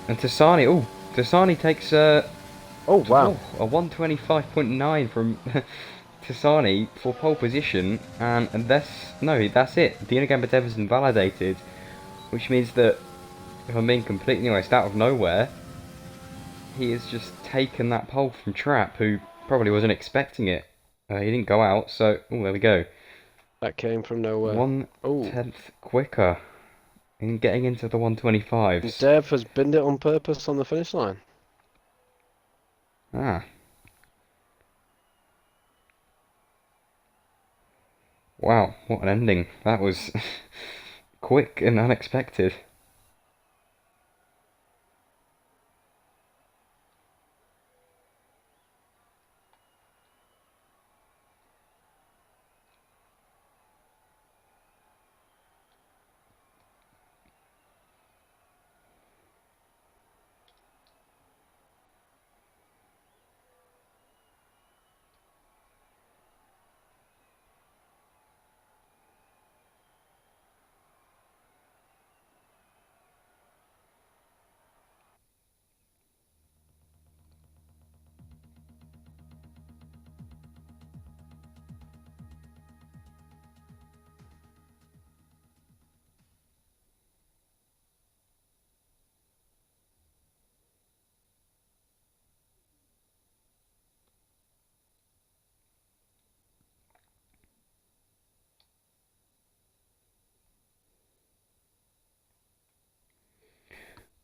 And Tassani takes Oh wow. Oh, a 125.9 from Tassani for pole position, and that's it. Dino Gambardella is invalidated, which means that, if I'm being completely honest, out of nowhere, he has just taken that pole from Trapp, who probably wasn't expecting it. He didn't go out, so there we go. That came from nowhere. One Oh, tenth quicker in getting into the and 125s. Dev has binned it on purpose on the finish line. Ah, wow, what an ending. That was quick and unexpected.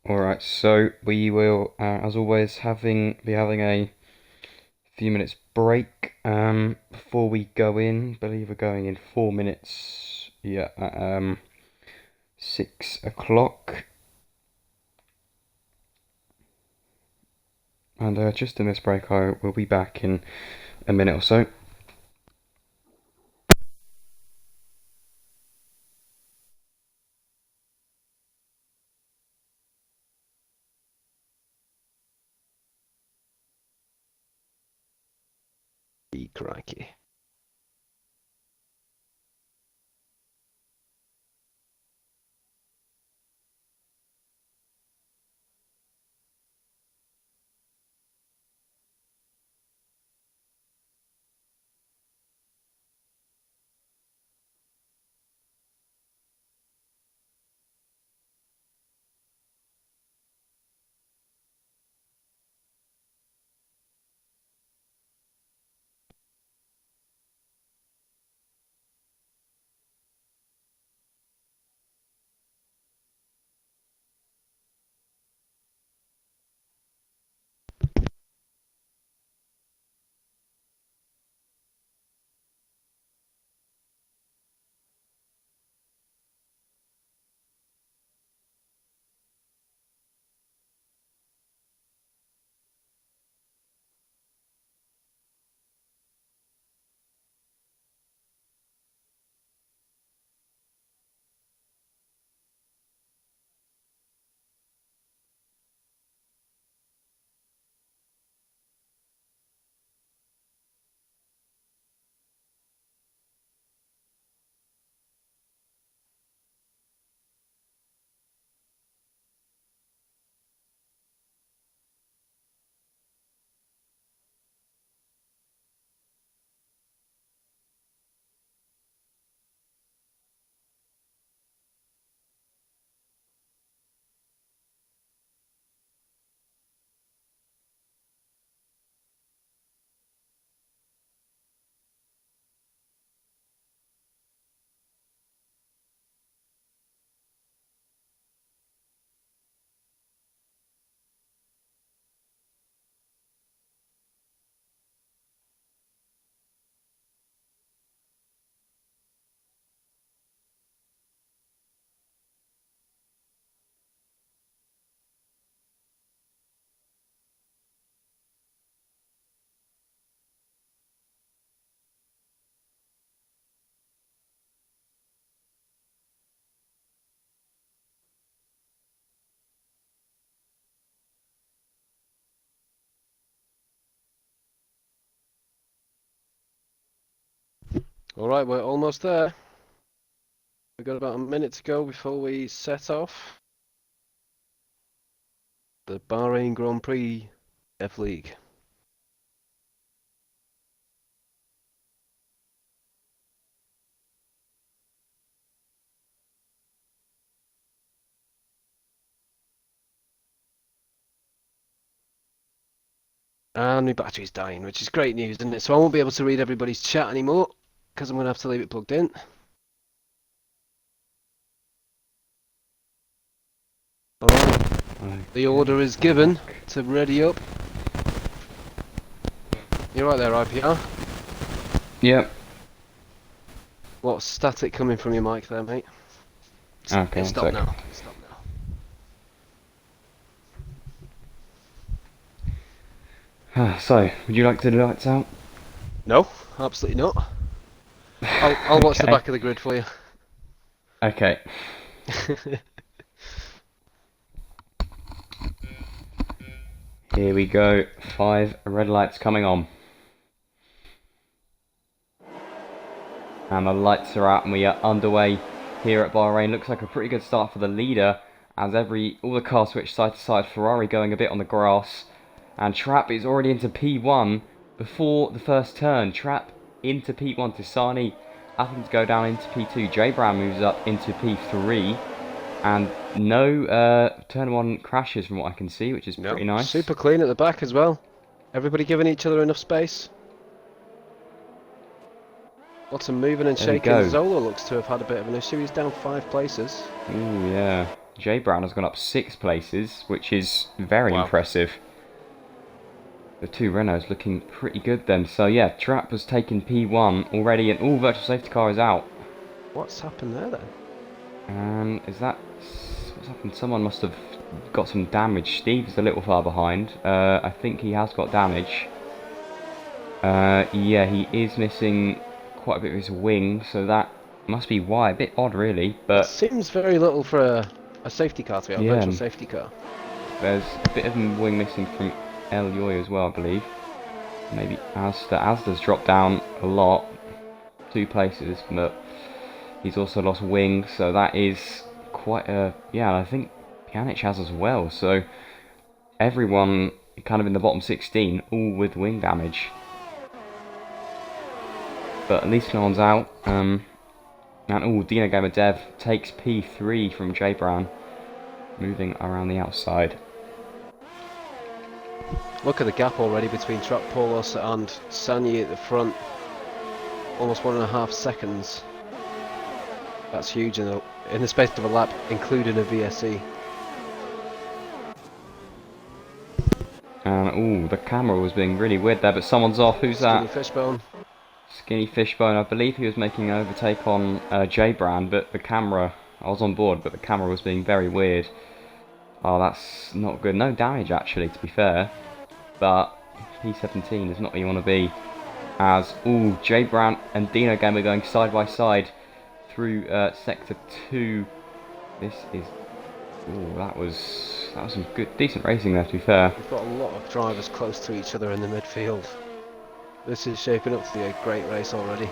Alright, so we will, as always, be having a few minutes break before we go in. I believe we're going in 4 minutes. Yeah, at 6 o'clock. And just in this break, I will be back in a minute or so. Crikey. Alright, we're almost there. We've got about a minute to go before we set off. The Bahrain Grand Prix F League. And my battery's dying, which is great news, isn't it? So I won't be able to read everybody's chat anymore, because I'm going to have to leave it plugged in. Alright, the order is given to ready up. You're right there, IPR. Yep. What's static coming from your mic there, mate? Okay, one Stop sec. now. Stop now. So, would you like to do the lights out? No, absolutely not. I'll watch the Okay. back of the grid for you. Okay. Here we go. 5 red lights coming on. And the lights are out and we are underway here at Bahrain. Looks like a pretty good start for the leader as all the cars switch side to side. Ferrari going a bit on the grass. And Trap is already into P1 before the first turn. Trap into P1 to Sani having to go down into P2. J Brown moves up into P3. And no turn 1 crashes from what I can see, which is pretty nice. Super clean at the back as well. Everybody giving each other enough space. Lots of moving and shaking. Zola looks to have had a bit of an issue. He's down 5 places. Ooh, yeah. J Brown has gone up 6 places, which is very impressive. The 2 Renaults looking pretty good then. So yeah, Trap has taken P1 already and all virtual safety car is out. What's happened there then? And is that... what's happened? Someone must have got some damage. Steve's a little far behind. I think he has got damage. Yeah, he is missing quite a bit of his wing, so that must be why. A bit odd really, but... It seems very little for a safety car to be out, a virtual safety car. There's a bit of wing missing from El Yoy as well, I believe. Maybe Asda. Asda's dropped down a lot. 2 places, but he's also lost wing, so that is quite a... yeah, I think Pjanic has as well, so everyone kind of in the bottom 16, all with wing damage. But at least no one's out. And Dino Gamer Dev takes P3 from J Brown, moving around the outside. Look at the gap already between Trap Polos and Sani at the front. Almost 1.5 seconds. That's huge in the space of a lap, including a VSE. And the camera was being really weird there, but someone's off. Who's that? Skinny Fishbone. Skinny Fishbone. I believe he was making an overtake on J Brand, but the camera... I was on board, but the camera was being very weird. Oh, that's not good. No damage, actually, to be fair. But P17 is not where you want to be. As, J Brand and Dino Gamer going side by side through Sector 2. This is... that was some good, decent racing there, to be fair. We've got a lot of drivers close to each other in the midfield. This is shaping up to be a great race already.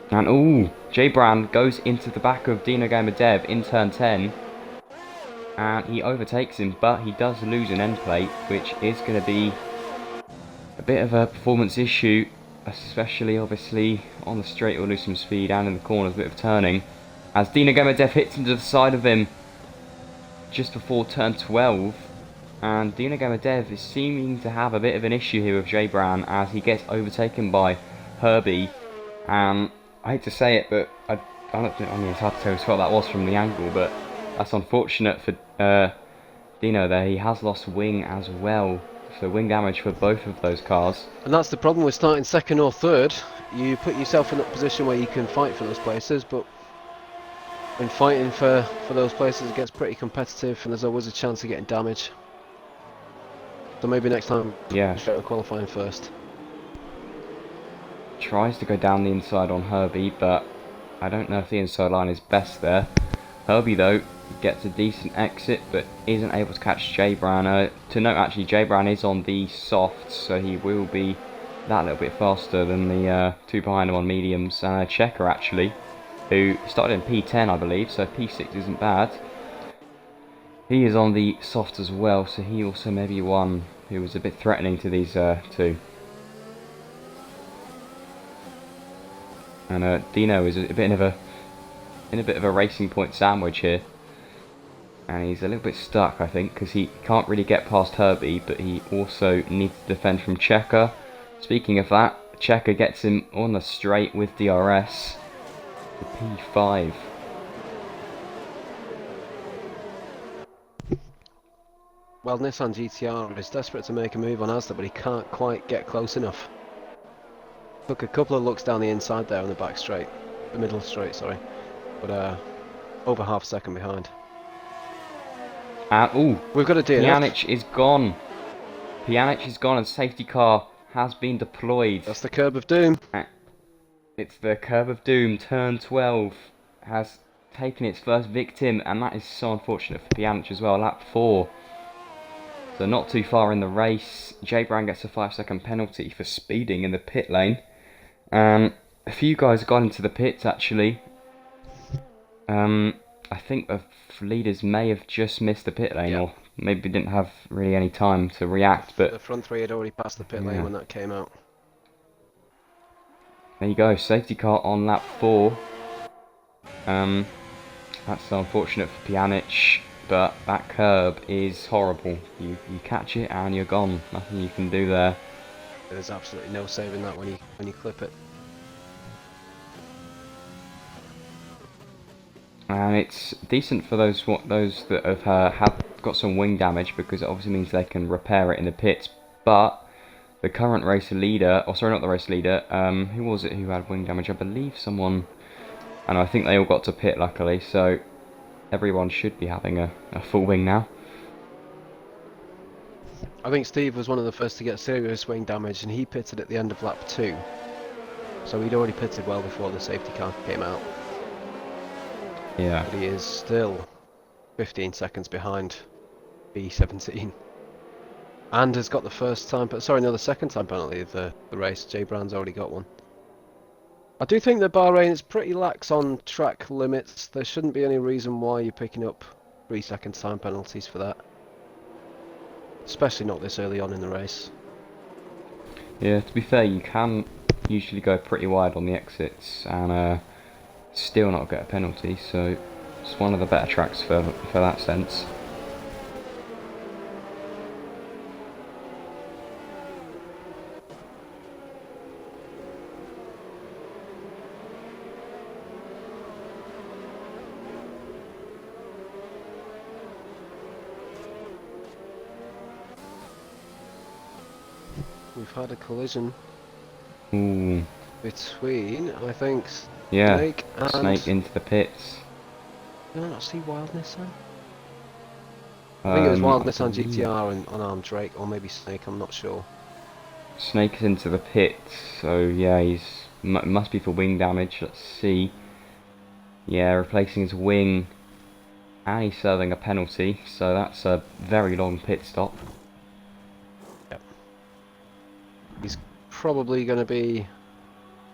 And J Brand goes into the back of Dino Gamer Dev in turn 10. And he overtakes him, but he does lose an end plate, which is going to be a bit of a performance issue, especially obviously on the straight. He'll lose some speed and in the corners, a bit of turning. As Dino Gamer Dev hits into the side of him just before turn 12. And Dino Gamer Dev is seeming to have a bit of an issue here with J Brown as he gets overtaken by Herbie. And I hate to say it, but I don't think, it's hard to tell what that was from the angle, but that's unfortunate for Dino there. He has lost wing as well, so wing damage for both of those cars. And that's the problem with starting second or third. You put yourself in a position where you can fight for those places, but when fighting for those places it gets pretty competitive and there's always a chance of getting damage. So maybe next time, straight on qualifying first. Tries to go down the inside on Herbie, but I don't know if the inside line is best there. Herbie though gets a decent exit, but isn't able to catch J Brown. To note, actually, J Brown is on the softs, so he will be that little bit faster than the 2 behind him on mediums. Checker actually, who started in P10 I believe, so P6 isn't bad. He is on the soft as well, so he also may be one who was a bit threatening to these 2. And Dino is in a bit of a racing point sandwich here. and he's a little bit stuck, I think, because he can't really get past Herbie, but he also needs to defend from Checker. Speaking of that, Checker gets him on the straight with DRS to P5. Well, Nissan GTR is desperate to make a move on Asda, but he can't quite get close enough. Took a couple of looks down the inside there on the back straight, the middle straight, sorry, but over half a second behind. And We've got a DNF. Pjanic is gone. Pjanic is gone, and safety car has been deployed. That's the curb of doom. It's the curb of doom. Turn 12 has taken its first victim, and that is so unfortunate for Pjanic as well. Lap 4. So not too far in the race. J Brown gets a 5-second penalty for speeding in the pit lane. A few guys got into the pits actually. I think the leaders may have just missed the pit lane, or maybe didn't have really any time to react. But the front three had already passed the pit lane when that came out. There you go, safety car on lap 4. That's so unfortunate for Pjanic, but that curb is horrible. You catch it and you're gone. Nothing you can do there. There's absolutely no saving that when you clip it. And it's decent for those that have got some wing damage, because it obviously means they can repair it in the pits. But the current race leader, or sorry, not the race leader, who was it who had wing damage? I believe someone, and I think they all got to pit luckily, so everyone should be having a full wing now. I think Steve was one of the first to get serious wing damage, and he pitted at the end of lap 2. So he'd already pitted well before the safety car came out. Yeah. But he is still 15 seconds behind B17. And has got the the second time penalty of the race. J Brown's already got one. I do think that Bahrain is pretty lax on track limits. There shouldn't be any reason why you're picking up 3-second time penalties for that. Especially not this early on in the race. Yeah, to be fair, you can usually go pretty wide on the exits and still not get a penalty, so it's one of the better tracks for that sense. We've had a collision between, I think, Snake and... Snake into the pits. Did I not see Wildness then? I think it was Wildness on GTR and on Arm Drake, or maybe Snake, I'm not sure. Snake's into the pits, so yeah, he's must be for wing damage. Let's see. Yeah, replacing his wing, and he's serving a penalty, so that's a very long pit stop. Yep. He's probably going to be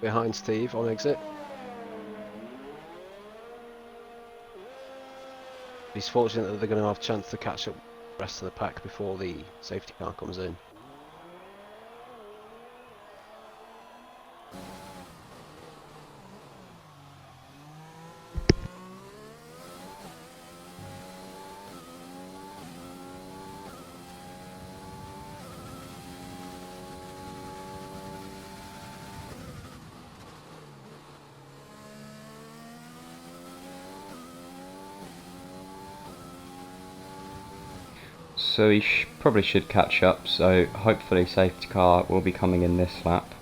behind Steve on exit. He's fortunate that they're going to have a chance to catch up the rest of the pack before the safety car comes in. So he probably should catch up, so hopefully safety car will be coming in this lap.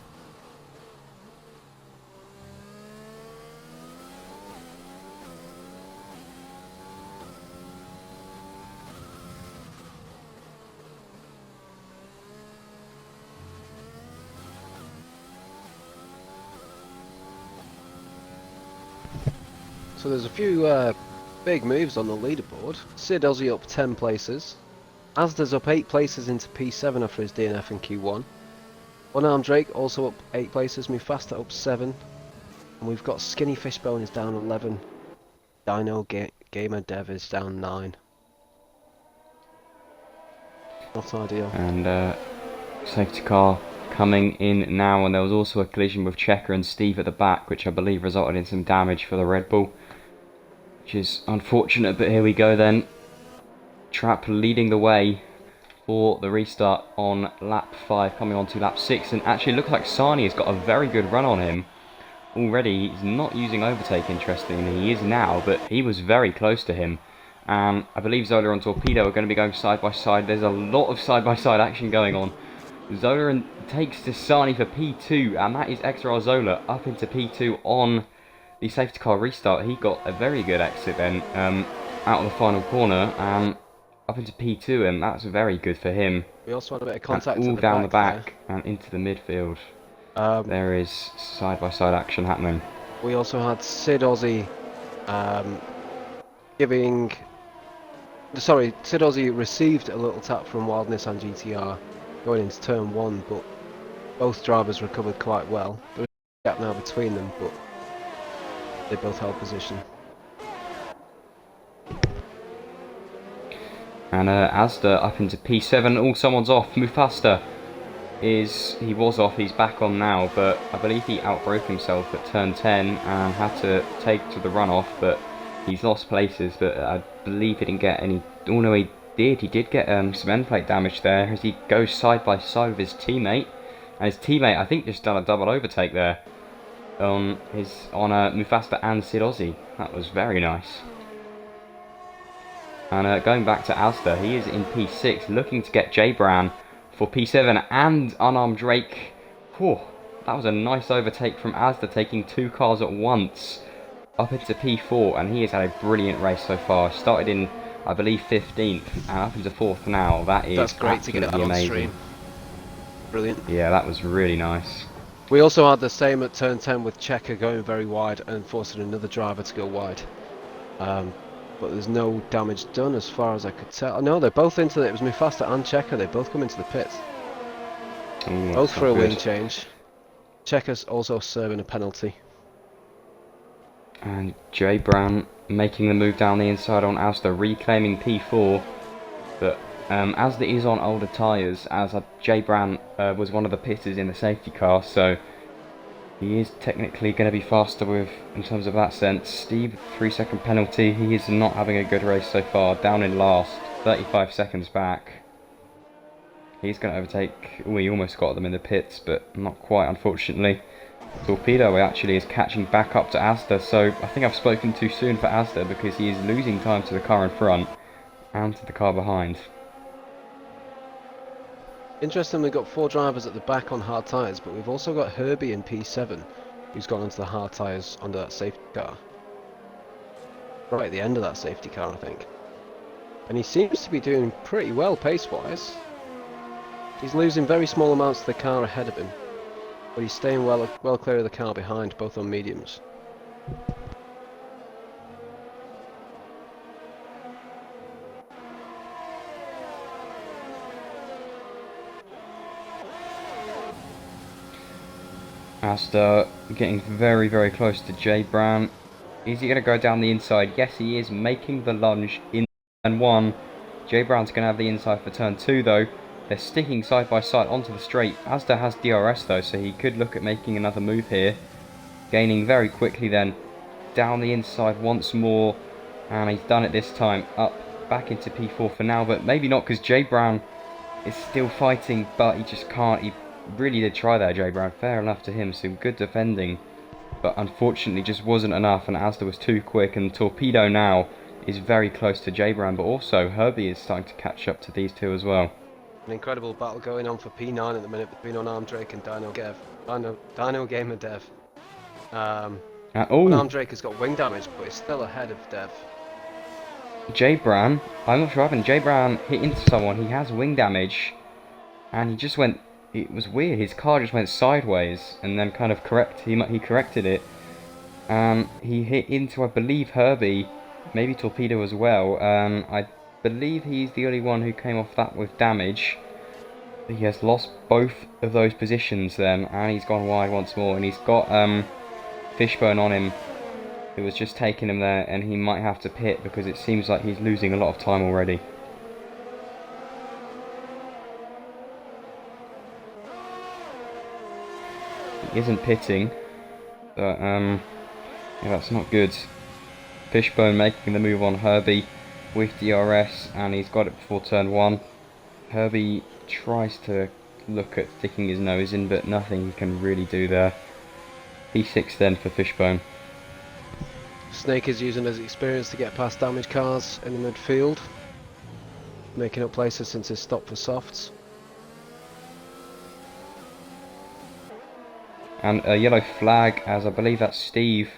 So there's a few big moves on the leaderboard. Sid Ozzy up 10 places. Asda's up 8 places into P7 after his DNF in Q1. One-Arm Drake also up 8 places. Mufasta up 7. And we've got Skinny Fishbone is down 11. Dino Gamer Dev is down 9. Not ideal. And safety car coming in now, and there was also a collision with Checker and Steve at the back, which I believe resulted in some damage for the Red Bull, which is unfortunate, but here we go then. Trap leading the way for the restart on lap 5, coming on to lap 6, and actually it looks like Sani has got a very good run on him already. He's not using overtake, interestingly. He is now, but he was very close to him. I believe Zola and Torpedo are going to be going side by side. There's a lot of side by side action going on. Zola takes to Sani for P2, and that is XR Zola up into P2 on the safety car restart. He got a very good exit then out of the final corner. Up into P2, and that's very good for him. We also had a bit of contact all at the down the back and into the midfield. There is side-by-side action happening. We also had Sid Ozzy Sid Ozzy received a little tap from Wildness and GTR going into turn 1, but both drivers recovered quite well. There is a gap now between them, but they both held position. And Asda up into P7. Oh, someone's off. Mufasta he was off. He's back on now, but I believe he outbroke himself at turn 10 and had to take to the runoff. But he's lost places. But I believe he didn't get any. Oh no, he did. He did get some end plate damage there as he goes side by side with his teammate. And his teammate, I think, just done a double overtake there on Mufasta and Sid Ozzy. That was very nice. And going back to Asda, he is in P6, looking to get J Brown for P7 and unarmed Drake. Whew, that was a nice overtake from Asda, taking 2 cars at once up into P4, and he has had a brilliant race so far. Started in, I believe, 15th and up into 4th now. That's great to get it on stream. Brilliant. Yeah, that was really nice. We also had the same at turn 10 with Checker going very wide and forcing another driver to go wide. But there's no damage done as far as I could tell. No, they're both into it. It was Mufasta and Checker. They both come into the pits. Ooh, both for a wing change. Checker's also serving a penalty. And J Brown making the move down the inside on Asda, reclaiming P4. But Asda is on older tyres, as J Brown was one of the pitters in the safety car, so he is technically going to be faster in terms of that sense. Steve, 3-second penalty. He is not having a good race so far. Down in last, 35 seconds back. He's going to overtake. Oh, he almost got them in the pits, but not quite, unfortunately. Torpedo actually is catching back up to Asda, so I think I've spoken too soon for Asda because he is losing time to the car in front and to the car behind. Interestingly, we've got 4 drivers at the back on hard tyres, but we've also got Herbie in P7, who's gone onto the hard tyres under that safety car. Right at the end of that safety car, I think. And he seems to be doing pretty well pace-wise. He's losing very small amounts to the car ahead of him, but he's staying well clear of the car behind, both on mediums. Asda getting very, very close to J Brown. Is he going to go down the inside? Yes, he is, making the lunge in turn 1. J Brown's going to have the inside for turn 2, though. They're sticking side by side onto the straight. Asda has DRS, though, so he could look at making another move here. Gaining very quickly, then. Down the inside once more. And he's done it this time. Up, back into P4 for now, but maybe not, because J Brown is still fighting, but he just can't. He really did try there, J Brown. Fair enough to him. Some good defending, but unfortunately just wasn't enough, and Asda was too quick. And Torpedo now is very close to J Brown, but also Herbie is starting to catch up to these two as well. An incredible battle going on for P9 at the minute between Unarmed Drake and Dino Gamer Dev. Unarmed Drake has got wing damage, but he's still ahead of Dev. J Brown, I'm not sure what happened. J Brown hit into someone. He has wing damage, and he just went. It was weird. His car just went sideways, and then kind of he corrected it. He hit into, I believe, Herbie, maybe Torpedo as well. I believe he's the only one who came off that with damage. He has lost both of those positions then, and he's gone wide once more, and he's got Fishbone on him, who was just taking him there, and he might have to pit because it seems like he's losing a lot of time already. He isn't pitting, but yeah, that's not good. Fishbone making the move on Herbie. with DRS, and he's got it before turn 1. Herbie tries to look at sticking his nose in, but nothing he can really do there. P6 then for Fishbone. Snake is using his experience to get past damaged cars in the midfield, making up places since his stop for softs. And a yellow flag, as I believe that's Steve,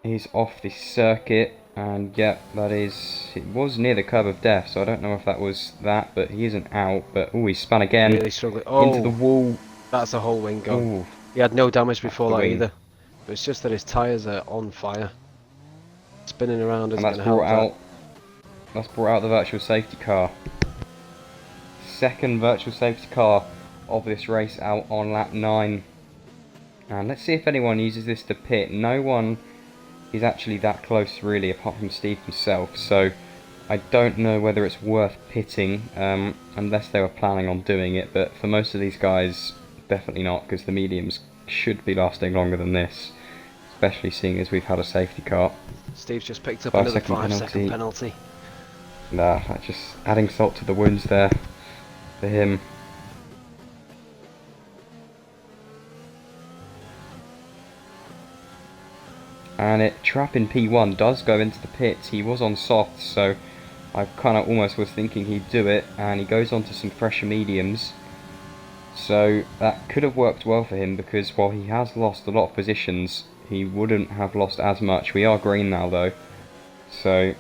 is off the circuit. And yep, it was near the curb of death, so I don't know if that was that, but he isn't out. But oh, he spun again Really struggling. Oh, into the wall. That's the whole wing gone. Ooh, He had no damage before that wing. either. But it's just that his tyres are on fire. Spinning around isn't And going to help that. That's brought out the virtual safety car. Second virtual safety car of this race out on lap 9. And let's see if anyone uses this to pit. No one is actually that close really, apart from Steve himself, so I don't know whether it's worth pitting, unless they were planning on doing it, but for most of these guys, definitely not, because the mediums should be lasting longer than this, especially seeing as we've had a safety car. Steve's just picked up another 5-second penalty. Nah, that's just adding salt to the wounds there for him. And Trap in P1 does go into the pits. He was on softs, so I kind of almost was thinking he'd do it, and he goes on to some fresher mediums. So that could have worked well for him, because while he has lost a lot of positions, he wouldn't have lost as much. We are green now though, so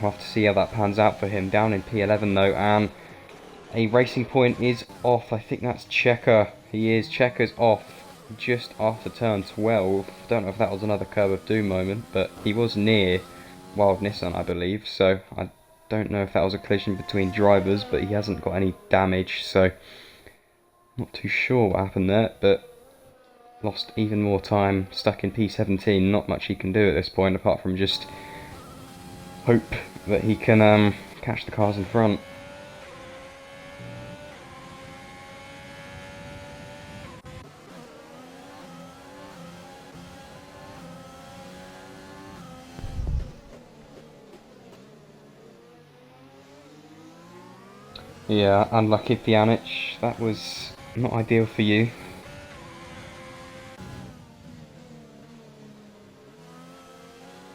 we'll have to see how that pans out for him. Down in P11 though, and a racing point is off. I think that's Checker. Checker's off just after turn 12. Don't know if that was another Curb of Doom moment, but he was near Wild Nissan, I believe, so I don't know if that was a collision between drivers, but he hasn't got any damage, so not too sure what happened there, but lost even more time, stuck in P17. Not much he can do at this point apart from just hope that he can catch the cars in front. Yeah, unlucky Pjanic, that was not ideal for you.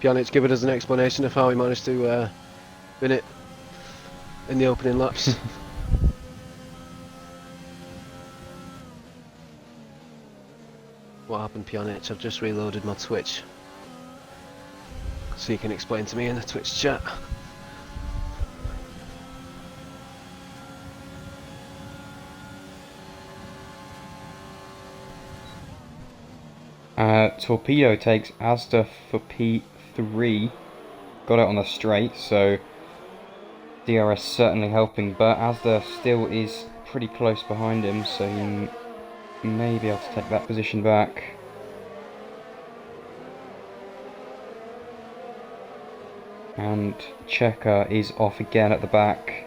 Pjanic giving us an explanation of how he managed to win it in the opening laps. What happened, Pjanic? I've just reloaded my Twitch, so you can explain to me in the Twitch chat. Torpedo takes Asda for P3, got it on the straight, so DRS certainly helping, but Asda still is pretty close behind him, so he may be able to take that position back. And Checker is off again at the back,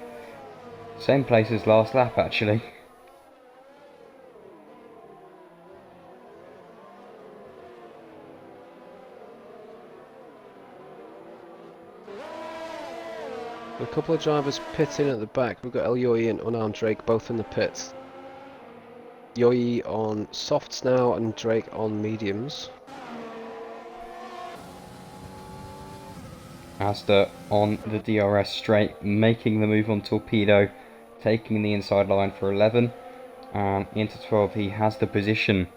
same place as last lap actually. A couple of drivers pitting at the back. We've got El Yoyi and Unarmed Drake both in the pits. Yoyi on softs now and Drake on mediums. Asda on the DRS straight, making the move on Torpedo, taking the inside line for 11, and into 12 he has the position.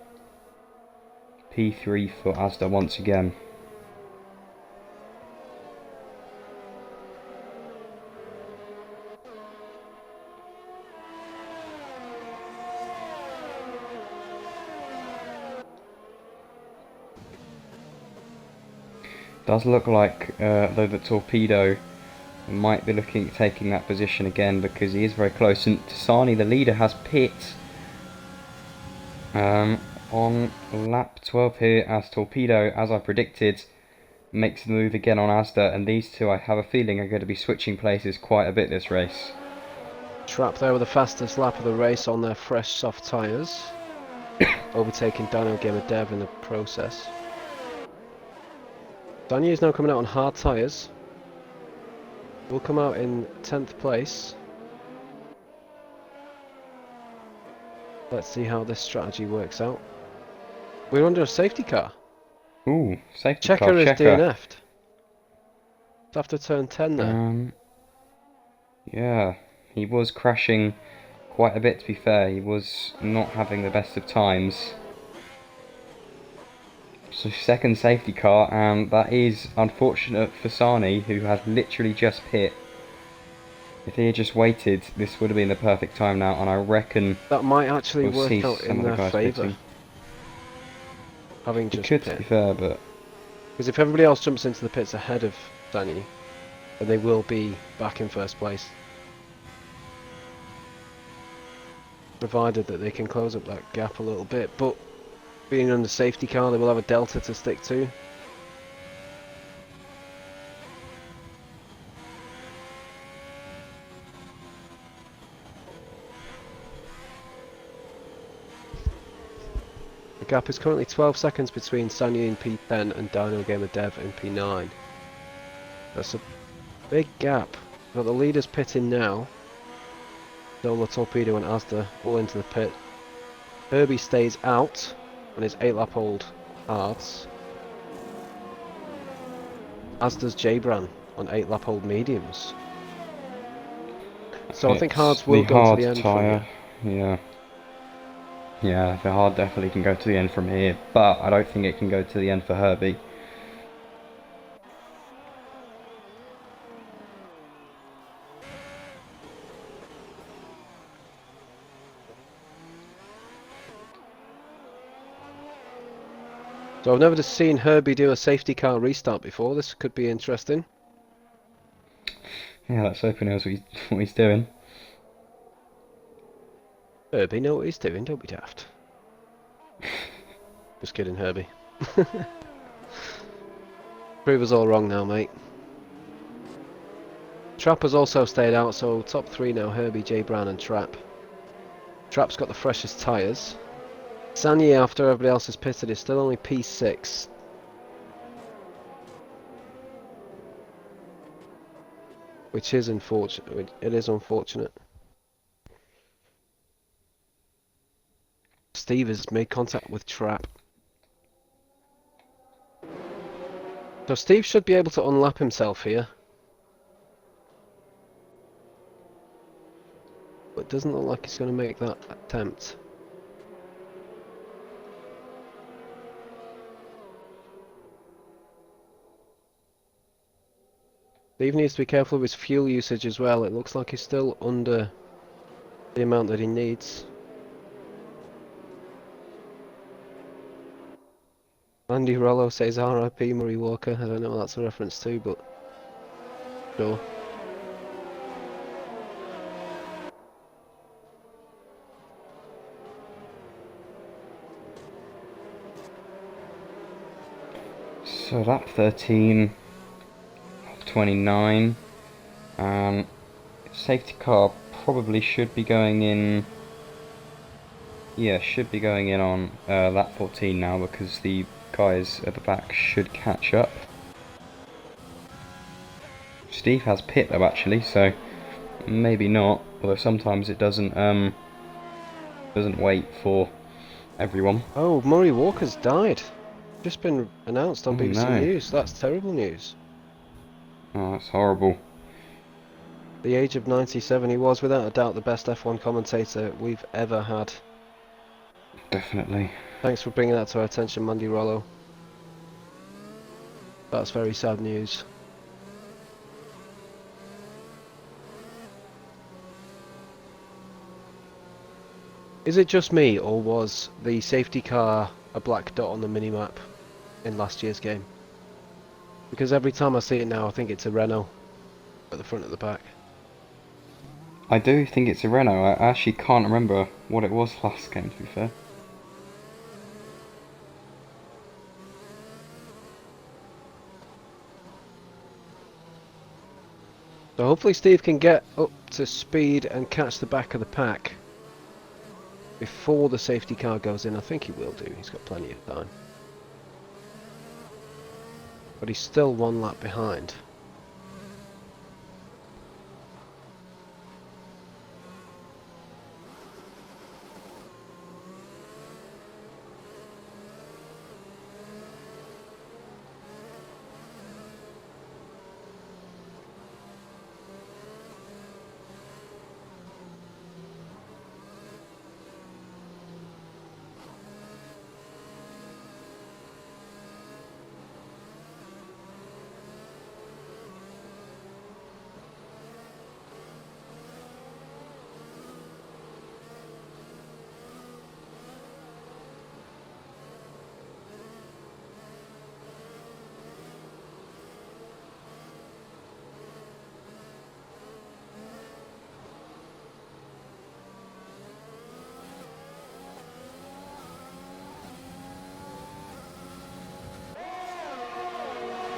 P3 for Asda once again. Does look like, though, that Torpedo might be looking at taking that position again, because he is very close. And Tasani, the leader, has pit on lap 12 here, as Torpedo, as I predicted, makes the move again on Asda. And these two, I have a feeling, are going to be switching places quite a bit this race. Trap there with the fastest lap of the race on their fresh soft tyres, overtaking Daniel Gamadev in the process. Daniel is now coming out on hard tyres. will come out in 10th place. Let's see how this strategy works out. We're under a safety car. Ooh, safety car Checker is checker. DNF'd. It's after turn 10 there. Yeah, he was crashing quite a bit, to be fair. He was not having the best of times. So second safety car, and that is unfortunate for Sani, who had literally just pit. If he had just waited, this would have been the perfect time now, and I reckon That might actually we'll see work out some in of the their guys favour. pitting. Having It just could, to be pit. fair, but Because if everybody else jumps into the pits ahead of Sani, then they will be back in first place. Provided that they can close up that gap a little bit, but being on the safety car, they will have a delta to stick to. The gap is currently 12 seconds between Sani in P10 and Dino Gamer Dev in P9. That's a big gap. We've got the leaders pitting now. Solar Torpedo and Asda all into the pit. Herbie stays out on his 8-lap-old hards. As does Jbran on 8-lap-old mediums. So I think it's hards the will go to hard the end from tyre. here. Yeah, the hard definitely can go to the end from here, but I don't think it can go to the end for Herbie. So I've never just seen Herbie do a safety car restart before. This could be interesting. Yeah, let's hope he knows what he's doing. Herbie know what he's doing, don't be daft. Just kidding, Herbie. Prove us all wrong now, mate. Trap has also stayed out, so top three now, Herbie, J. Brown and Trap. Trap's got the freshest tyres. Sanye, after everybody else has pitted, is still only P6. Which is unfortunate. It is unfortunate. Steve has made contact with Trap. So Steve should be able to unlap himself here. But it doesn't look like he's going to make that attempt. Steve needs to be careful of his fuel usage as well. It looks like he's still under the amount that he needs. Andy Rollo says RIP Murray Walker. I don't know what that's a reference to, but sure. So lap 13, 29. Safety car probably should be going in. Yeah, should be going in on lap 14 now, because the guys at the back should catch up. Steve has pit though, actually, so maybe not. Although sometimes it doesn't wait for everyone. Oh, Murray Walker's died. Just been announced on Oh BBC no! News. That's terrible news. Oh, that's horrible. The age of 97, he was without a doubt the best F1 commentator we've ever had. Definitely. Thanks for bringing that to our attention, Mandy Rollo. That's very sad news. Is it just me, or was the safety car a black dot on the minimap in last year's game? Because every time I see it now, I think it's a Renault at the front of the back. I do think it's a Renault. I actually can't remember what it was last game, to be fair. So hopefully Steve can get up to speed and catch the back of the pack before the safety car goes in. I think he will do. He's got plenty of time. But he's still one lap behind.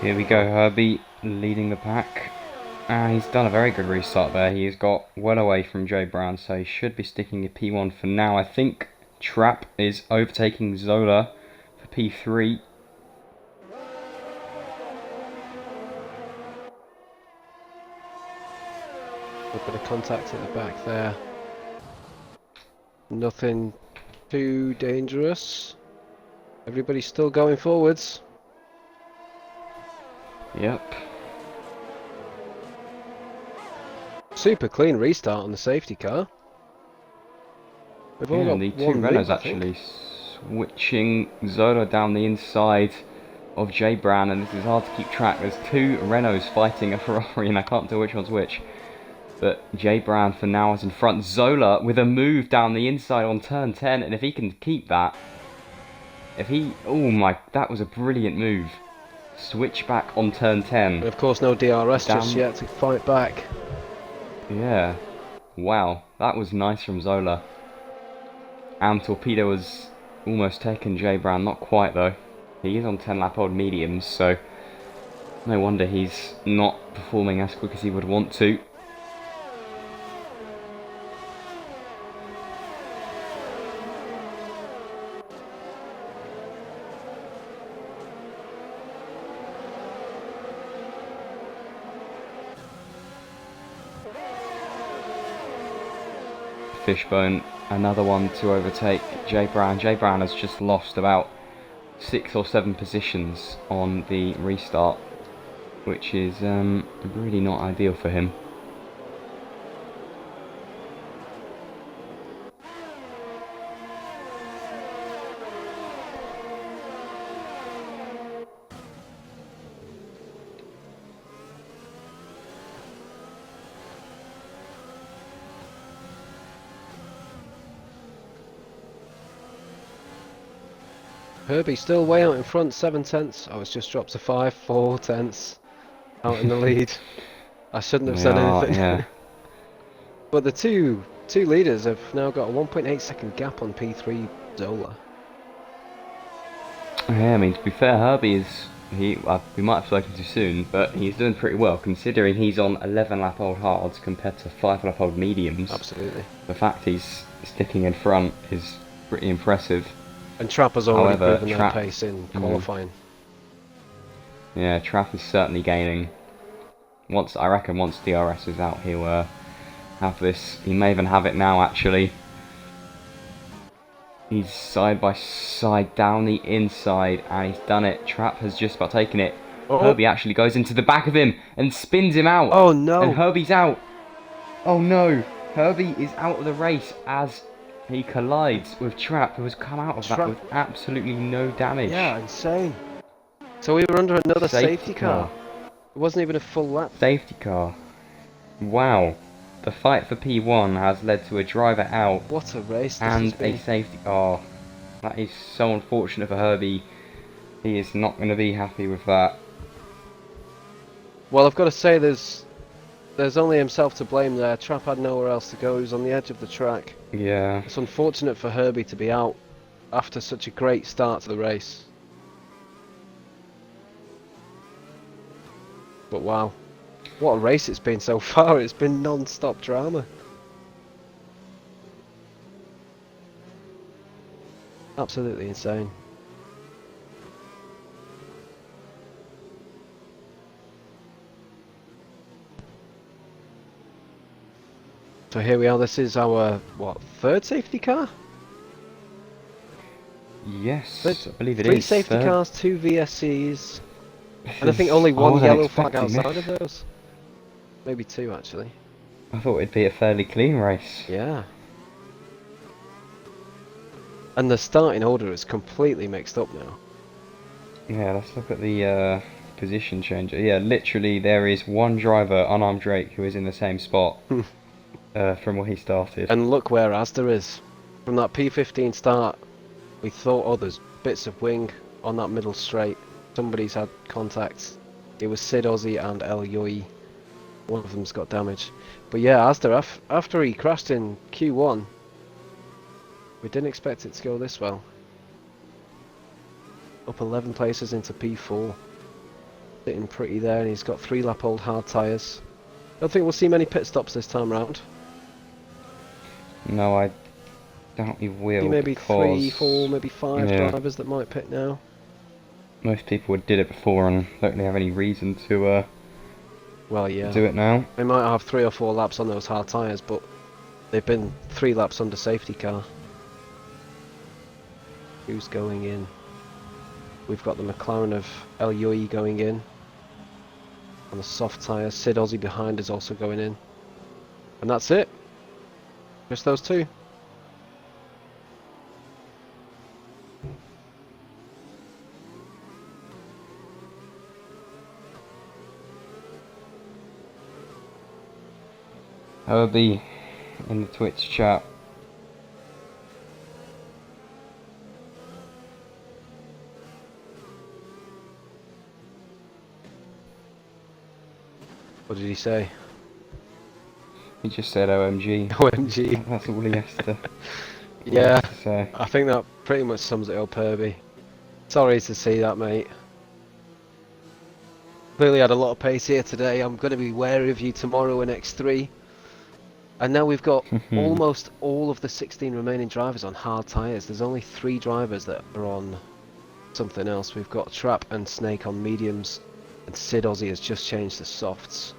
Here we go, Herbie leading the pack. And he's done a very good restart there. He's got well away from Joe Brown, so he should be sticking at P1 for now. I think Trap is overtaking Zola for P3. A bit of contact at the back there. Nothing too dangerous. Everybody's still going forwards. Yep. Super clean restart on the safety car. We've all got the two one Renaults loop, I think. actually switching Zola down the inside of J Brown, and this is hard to keep track. There's two Renaults fighting a Ferrari, and I can't tell which one's which. But J Brown for now is in front. Zola with a move down the inside on turn 10, and if he can keep that, oh my, that was a brilliant move. Switch back on turn 10. And of course no DRS just yet to fight back. Yeah, wow, that was nice from Zola. And Torpedo was almost taken J Brown, not quite though. He is on 10 lap old mediums, so no wonder he's not performing as quick as he would want to. Fishbone, another one to overtake J Brown. J Brown has just lost about 6 or 7 positions on the restart, which is really not ideal for him. Herbie still way out in front, 7 tenths. Oh, it's just dropped to 5, 4 tenths. Out in the lead. I shouldn't have said anything. Yeah. But the two leaders have now got a 1.8 second gap on P3 Zola. Yeah, I mean, to be fair, Herbie is, we might have spoken too soon, but he's doing pretty well considering he's on 11 lap old hards compared to 5 lap old mediums. Absolutely. The fact he's sticking in front is pretty impressive. And Trap has already However, proven their pace in qualifying. Yeah, Trap is certainly gaining. I reckon once DRS is out, he'll have this. He may even have it now, actually. He's side by side down the inside, and he's done it. Trap has just about taken it. Oh. Herbie actually goes into the back of him and spins him out. Oh no! And Herbie's out. Oh no! Herbie is out of the race as he collides with Trap, who has come out of that with absolutely no damage. Yeah, insane. So we were under another safety car. It wasn't even a full lap. Safety car. Wow. The fight for P1 has led to a driver out. What a race this and has been. a safety car. That is so unfortunate for Herbie. He is not going to be happy with that. Well, I've got to say there's only himself to blame there. Trap had nowhere else to go. He was on the edge of the track. Yeah. It's unfortunate for Herbie to be out after such a great start to the race. But wow, what a race it's been so far. It's been non-stop drama. Absolutely insane. So here we are, this is our, what, third safety car? Yes, I believe it Three is. safety Third. cars, 2 VSCs, and I think only one yellow flag outside of those. Maybe 2 actually. I thought it'd be a fairly clean race. Yeah. And the starting order is completely mixed up now. Yeah, let's look at the position changer. Yeah, literally there is one driver, Unarmed Drake, who is in the same spot from where he started. And look where Asda is. From that P15 start, we thought, oh, there's bits of wing on that middle straight. Somebody's had contact. It was Sid Ozzy and El Yoi. One of them's got damage. But yeah, Asda, after he crashed in Q1, we didn't expect it to go this well. Up 11 places into P4. sitting pretty there, and he's got 3-lap-old hard tyres. Don't think we'll see many pit stops this time round. No, I doubt he will, Maybe because 3, 4, maybe 5 yeah, drivers that might pit now. most people did it before and don't really have any reason to Well, yeah. do it now. They might have 3 or 4 laps on those hard tyres, but they've been 3 laps under safety car. Who's going in? We've got the McLaren of El Yui going in. On the soft tyres. Sid Ozzy behind is also going in. And that's it. Just those two. Herbie in the Twitch chat. What did he say? He just said OMG. OMG. That's all he has to, Yeah, say. I think that pretty much sums it up, Herbie. Sorry to see that, mate. Clearly had a lot of pace here today. I'm going to be wary of you tomorrow in X3. And now we've got almost all of the 16 remaining drivers on hard tyres. There's only 3 drivers that are on something else. We've got Trap and Snake on mediums, and Sid Ozzy has just changed to softs.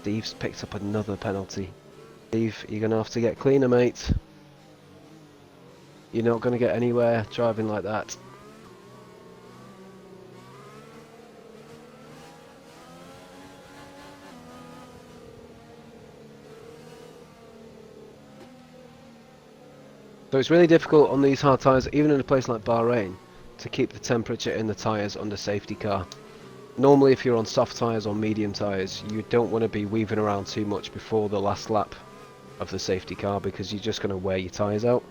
Steve's picked up another penalty. Steve, you're going to have to get cleaner, mate. You're not going to get anywhere driving like that. So it's really difficult on these hard tyres, even in a place like Bahrain, to keep the temperature in the tyres under safety car. Normally if you're on soft tyres or medium tyres, you don't want to be weaving around too much before the last lap of the safety car, because you're just going to wear your tyres out.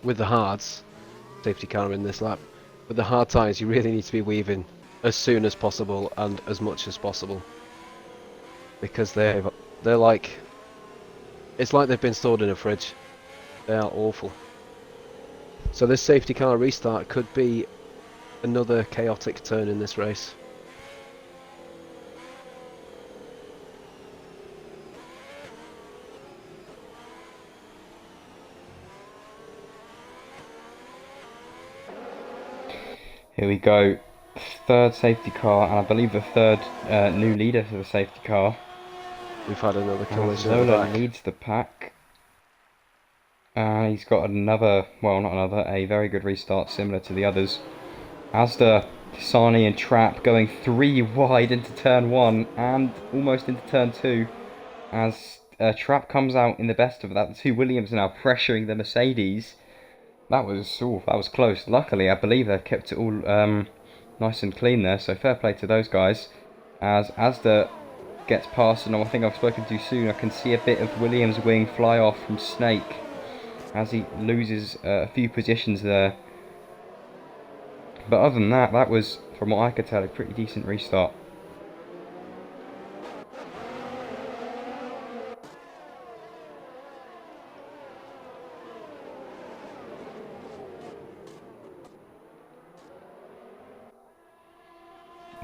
With the hards, safety car in this lap, with the hard tyres you really need to be weaving as soon as possible and as much as possible. Because they're like, it's like they've been stored in a fridge. They are awful. So this safety car restart could be another chaotic turn in this race. Here we go. Third safety car, and I believe the third new leader for the safety car. We've had another collision at the Zola back. leads the pack. He's got another, well, not another, a very good restart similar to the others. Asda, Sani and Trap going 3 wide into turn 1 and almost into turn 2 as Trap comes out in the best of that. The 2 Williams are now pressuring the Mercedes. That was close. Luckily, I believe they've kept it all nice and clean there, so fair play to those guys. As Asda gets past, and I think I've spoken too soon, I can see a bit of Williams' wing fly off from Snake as he loses a few positions there. But other than that, that was, from what I could tell, a pretty decent restart.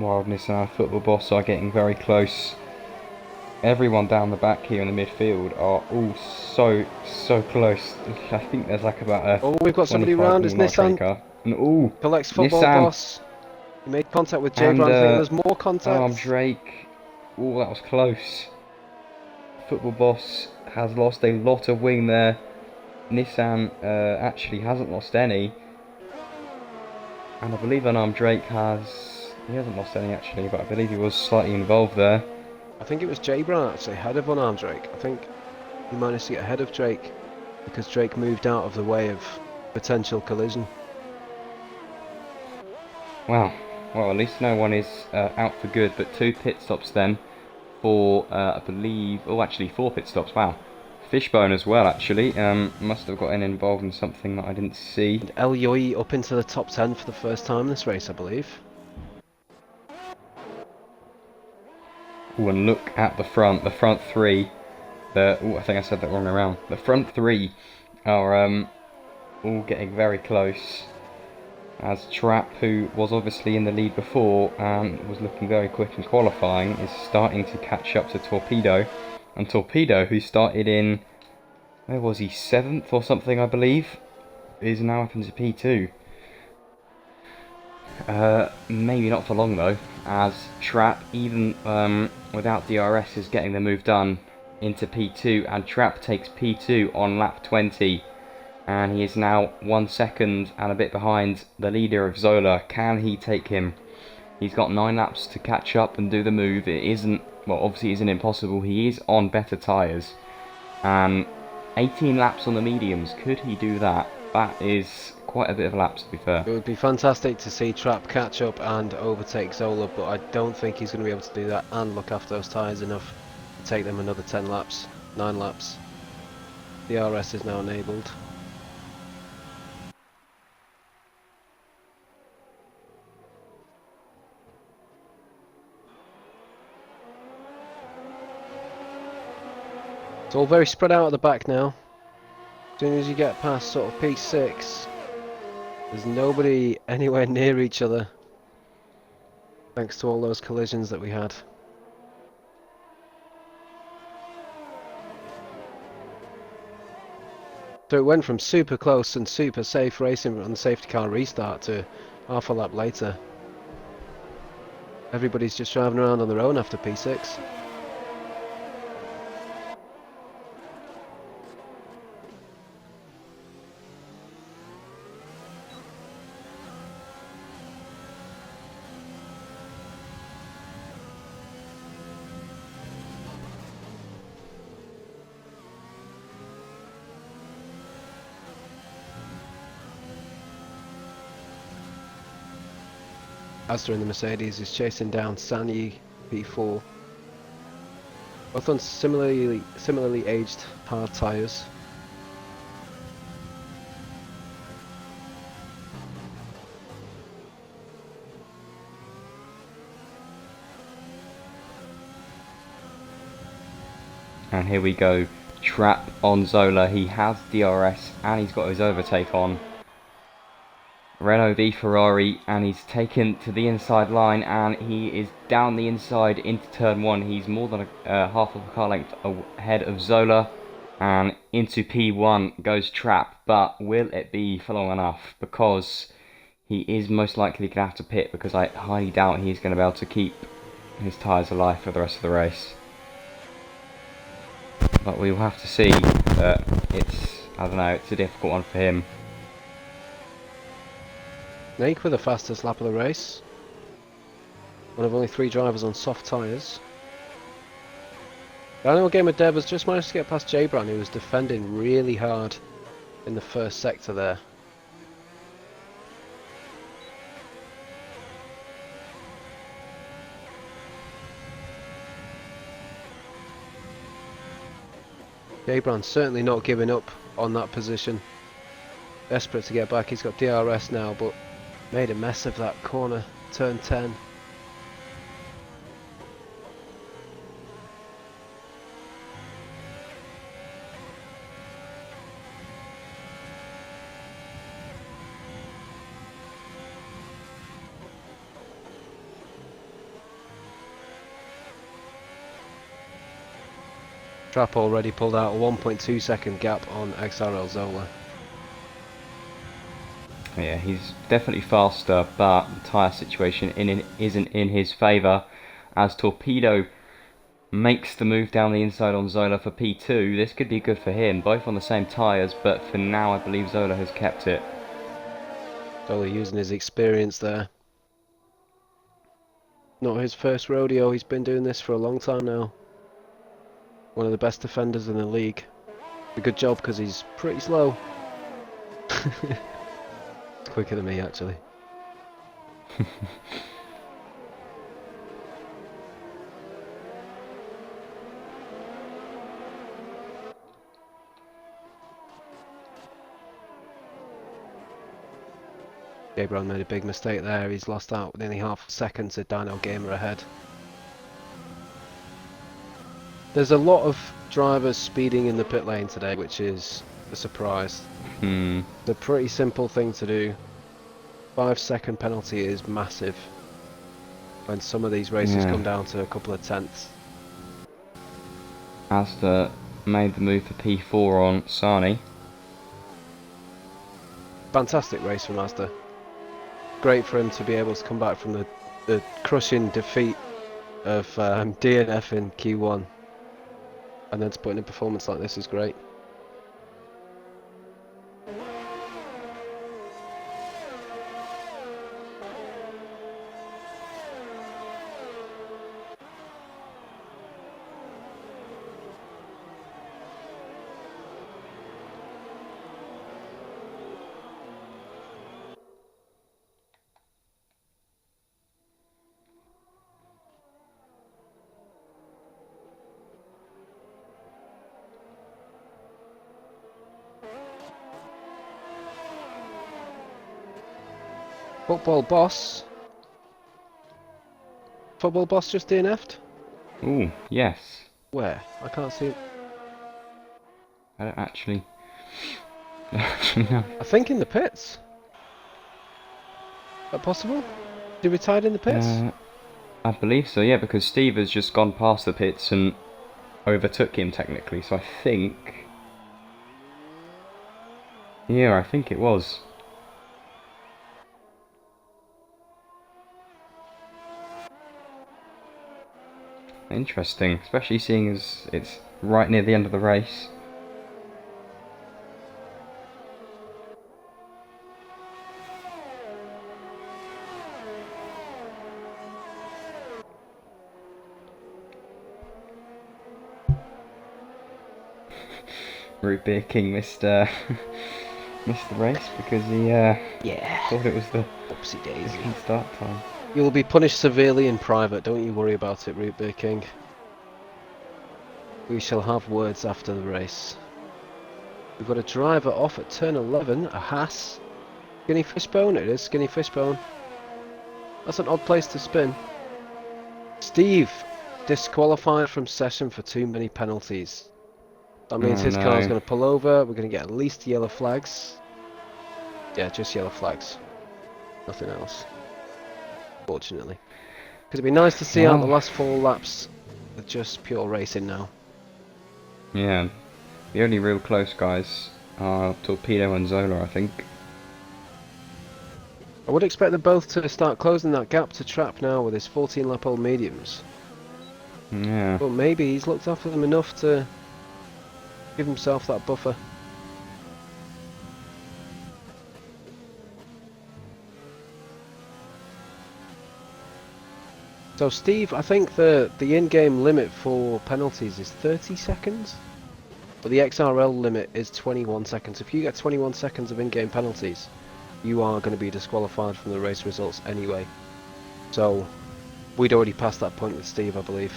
Wildness and our football boss are getting very close. Everyone down the back here in the midfield are all so close. I think there's like about a Oh, we've got somebody round. Is Nissan car. And ooh, collects football Nissan. Boss. He made contact with J. And, Brown. I think there's more contact. Drake. Oh, that was close. Football boss has lost a lot of wing there. Nissan actually hasn't lost any. And I believe Unarmed Drake he hasn't lost any actually, but I believe he was slightly involved there. I think it was J. Brown actually, ahead of Unarmed Drake. I think he managed to get ahead of Drake because Drake moved out of the way of potential collision. Wow. Well, at least no one is out for good, but 2 pit stops then for, I believe, oh actually 4 pit stops, wow. Fishbone as well actually, must have gotten involved in something that I didn't see. And El Yoi up into the top 10 for the first time in this race, I believe. Ooh, and look at the front 3, I think I said that wrong around. The front 3 are all getting very close. as Trapp, who was obviously in the lead before and was looking very quick in qualifying, is starting to catch up to Torpedo. And Torpedo, who started in, where was he, 7th or something I believe, is now up into P2. Maybe not for long though, as Trapp, even without DRS, is getting the move done into P2, and Trapp takes P2 on lap 20, and he is now 1 second and a bit behind the leader of Zola. Can he take him? He's got 9 laps to catch up and do the move. It isn't, well, obviously it isn't impossible. He is on better tyres, and 18 laps on the mediums. Could he do that? That is quite a bit of laps, to be fair. It would be fantastic to see Trapp catch up and overtake Zola, but I don't think he's going to be able to do that and look after those tyres enough to take them another 10 laps, 9 laps. The RS is now enabled. It's all very spread out at the back now. As soon as you get past sort of P6, there's nobody anywhere near each other, thanks to all those collisions that we had. So it went from super close and super safe racing on the safety car restart to half a lap later. Everybody's just driving around on their own after P6. Astor in the Mercedes is chasing down Sanyi P4. Both on similarly aged hard tyres. And here we go, Trapp on Zola. He has DRS and he's got his overtake on. Renault v Ferrari, and he's taken to the inside line, and he is down the inside into turn 1. He's more than half of a car length ahead of Zola, and into P1 goes Trapp. But will it be for long enough? Because he is most likely going to have to pit, because I highly doubt he's going to be able to keep his tyres alive for the rest of the race. But we will have to see. I don't know, it's a difficult one for him. Nake with the fastest lap of the race. One of only 3 drivers on soft tyres. Daniel Gamer Dev has just managed to get past Jabran, who was defending really hard in the first sector there. Jabran certainly not giving up on that position. Desperate to get back. He's got DRS now, but made a mess of that corner, turn 10. Trapp already pulled out a 1.2 second gap on XRL Zola. Yeah, he's definitely faster, but the tyre situation isn't in his favour, as Torpedo makes the move down the inside on Zola for P2. This could be good for him, both on the same tyres, but for now I believe Zola has kept it. Zola using his experience there. Not his first rodeo, he's been doing this for a long time now. One of the best defenders in the league. A good job because he's pretty slow. Quicker than me, actually. Gabriel made a big mistake there. He's lost out nearly half a second to Dino Gamer ahead. There's a lot of drivers speeding in the pit lane today, which is a surprise. It's a pretty simple thing to do. 5-second penalty is massive when some of these races Yeah. come down to a couple of tenths. Asda made the move for P4 on Sani. Fantastic race from Mazda. Great for him to be able to come back from the crushing defeat of DNF in Q1, and then to put in a performance like this is great. Football boss just DNF'd? Ooh, yes. Where? I can't see it. I don't actually know. I think in the pits. Is that possible? Did we tie it in the pits? I believe so, yeah, because Steve has just gone past the pits and overtook him technically, so I think... Yeah, I think it was. Interesting, especially seeing as it's right near the end of the race. Root Beer King missed the race because he thought it was the Whoopsie daisy. start time. You will be punished severely in private, don't you worry about it, Root Beer King. We shall have words after the race. We've got a driver off at turn 11, a Haas. Skinny Fishbone, it is, Skinny Fishbone. That's an odd place to spin. Steve, disqualified from session for too many penalties. That means his car's going to pull over, we're going to get at least yellow flags. Yeah, just yellow flags. Nothing else. Fortunately. Because it'd be nice to see out the last 4 laps with just pure racing now. Yeah, the only real close guys are Torpedo and Zola, I think. I would expect them both to start closing that gap to Trap now with his 14-lap-old mediums. Yeah. But maybe he's looked after them enough to give himself that buffer. So Steve, I think the in-game limit for penalties is 30 seconds, but the XRL limit is 21 seconds. If you get 21 seconds of in-game penalties, you are going to be disqualified from the race results anyway. So we'd already passed that point with Steve, I believe.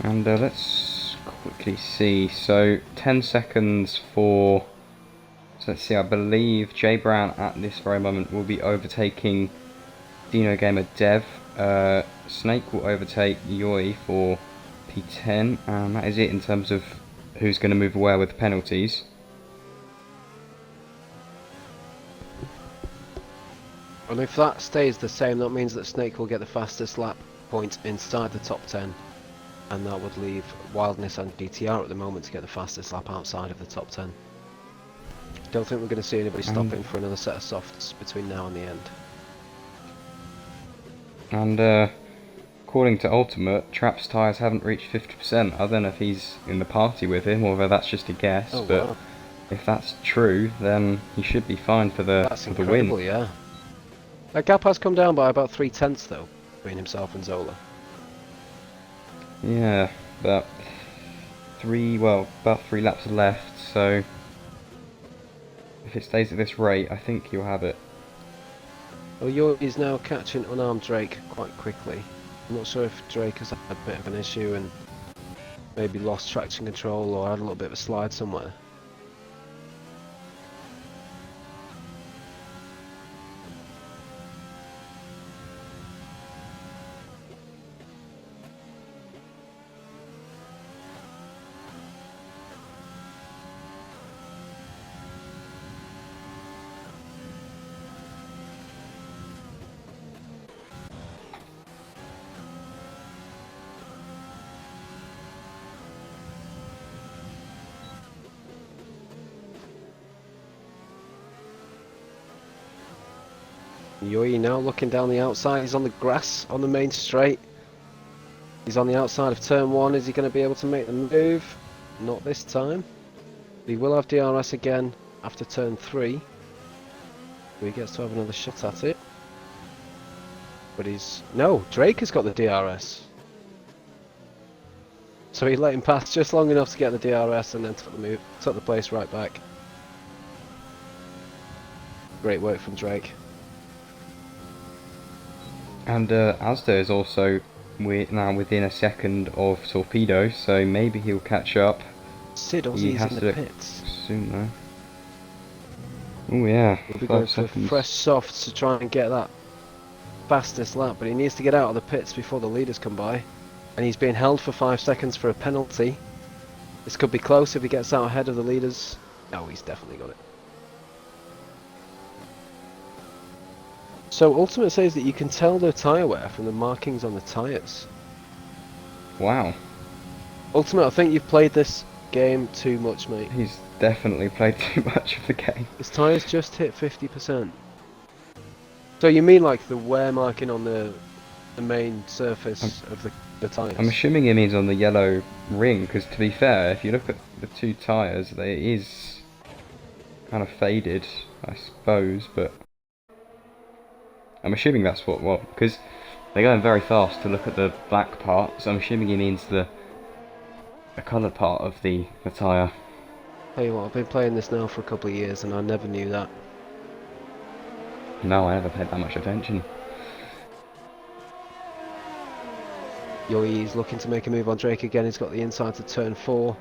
And let's quickly see. So 10 seconds for. So let's see. I believe Jay Brown at this very moment will be overtaking Dino Gamer Dev. Snake will overtake Yoi for P10, and that is it in terms of who's going to move away with penalties. And if that stays the same, that means that Snake will get the fastest lap point inside the top 10. And that would leave Wildness and DTR at the moment to get the fastest lap outside of the top 10. Don't think we're going to see anybody stopping for another set of softs between now and the end. And according to Ultimate, Trap's tyres haven't reached 50%. I don't know if he's in the party with him or whether that's just a guess, but wow. If that's true, then he should be fine for the win. Yeah. That gap has come down by about 3/10 though, between himself and Zola. Yeah, about 3 laps left, so if it stays at this rate, I think you'll have it. Well, York is now catching unarmed Drake quite quickly. I'm not sure if Drake has had a bit of an issue and maybe lost traction control or had a little bit of a slide somewhere. Yui now looking down the outside. He's on the grass on the main straight. He's on the outside of turn 1. Is he going to be able to make the move? Not this time. He will have DRS again after turn 3. So he gets to have another shot at it. But he's... No, Drake has got the DRS. So he let him pass just long enough to get the DRS and then took the place right back. Great work from Drake. And Asda is also now within a second of Torpedo, so maybe he'll catch up. Sid He Ozzy's has in to the pits. soon though. Oh yeah, He'll be going 5 for seconds. fresh softs to try and get that fastest lap, but he needs to get out of the pits before the leaders come by. And he's being held for 5 seconds for a penalty. This could be close if he gets out ahead of the leaders. No, he's definitely got it. So Ultimate says that you can tell the tyre wear from the markings on the tyres. Wow, Ultimate, I think you've played this game too much, mate. he's definitely played too much of the game. His tyres just hit 50%. So you mean like the wear marking on the main surface of the tyres? I'm assuming it means on the yellow ring, because to be fair, if you look at the 2 tyres, it is kind of faded, I suppose, but I'm assuming that's what, because they're going very fast to look at the black part, so I'm assuming it means the coloured part of the tyre. Tell you what, I've been playing this now for a couple of years and I never knew that. No, I never paid that much attention. Yoi's looking to make a move on Drake again. He's got the inside to turn 4.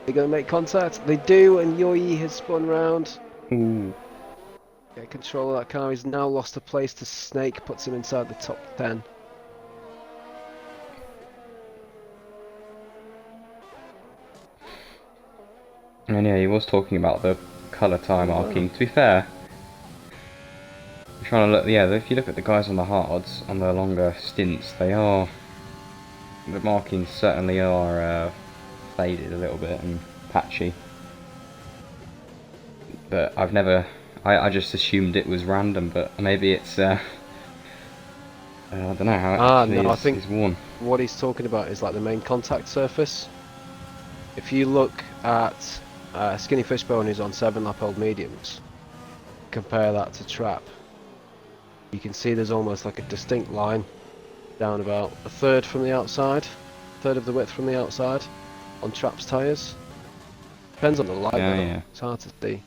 They're going to make contact. They do, and Yoi has spun round. Ooh. Get control of that car. He's now lost a place to Snake. Puts him inside the top 10. And yeah, he was talking about the colour tyre marking. To be fair, I'm trying to look, yeah, if you look at the guys on the hards, on the longer stints, the markings certainly are faded a little bit and patchy. But I've never, I just assumed it was random, but maybe it's, I don't know how it actually no, is, I think is worn. what he's talking about is like the main contact surface. If you look at Skinny Fishbone, who's on 7 lap old mediums, compare that to Trap, you can see there's almost like a distinct line down about a third from the outside, third of the width from the outside on Trap's tyres. Depends on the light though. Yeah. It's hard to see.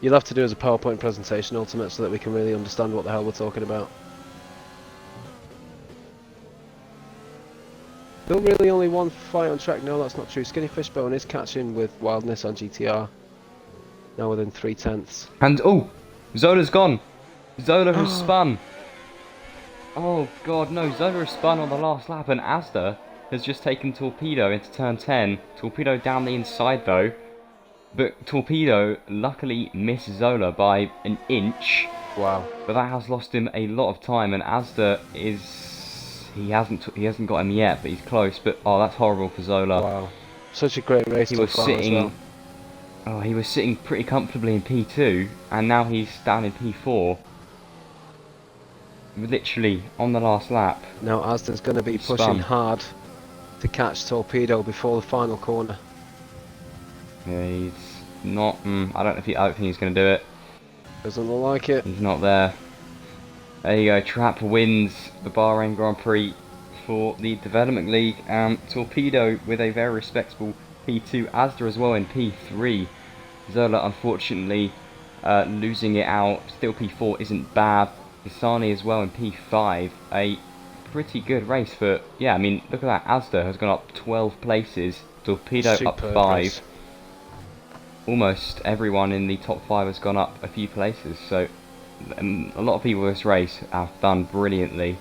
You'll have to do as a PowerPoint presentation, Ultimate, so that we can really understand what the hell we're talking about. Still really only one fight on track. No, that's not true. Skinny Fishbone is catching with Wildness on GTR. Now within 3/10. And, oh, Zola's gone. Zola has spun. Oh god, no, Zola has spun on the last lap, and Asda has just taken Torpedo into turn 10. Torpedo down the inside though. But Torpedo luckily missed Zola by an inch. Wow. But that has lost him a lot of time, and Asda is... He hasn't got him yet, but he's close. But oh, that's horrible for Zola. Wow. Such a great race He so was far sitting... as well. Oh, he was sitting pretty comfortably in P2, and now he's down in P4. Literally on the last lap. Now Asda's going to be pushing Spun. hard to catch Torpedo before the final corner. Yeah, he's not... I don't think he's going to do it. Doesn't look like it. He's not there. There you go, Trap wins the Bahrain Grand Prix for the Development League. Torpedo with a very respectable P2, Asda as well in P3. Zola unfortunately losing it out. Still P4 isn't bad. Hisani as well in P5. A pretty good race for... Yeah, I mean, look at that. Asda has gone up 12 places. Torpedo up 5. Race. Almost everyone in the top 5 has gone up a few places. So a lot of people in this race have done brilliantly.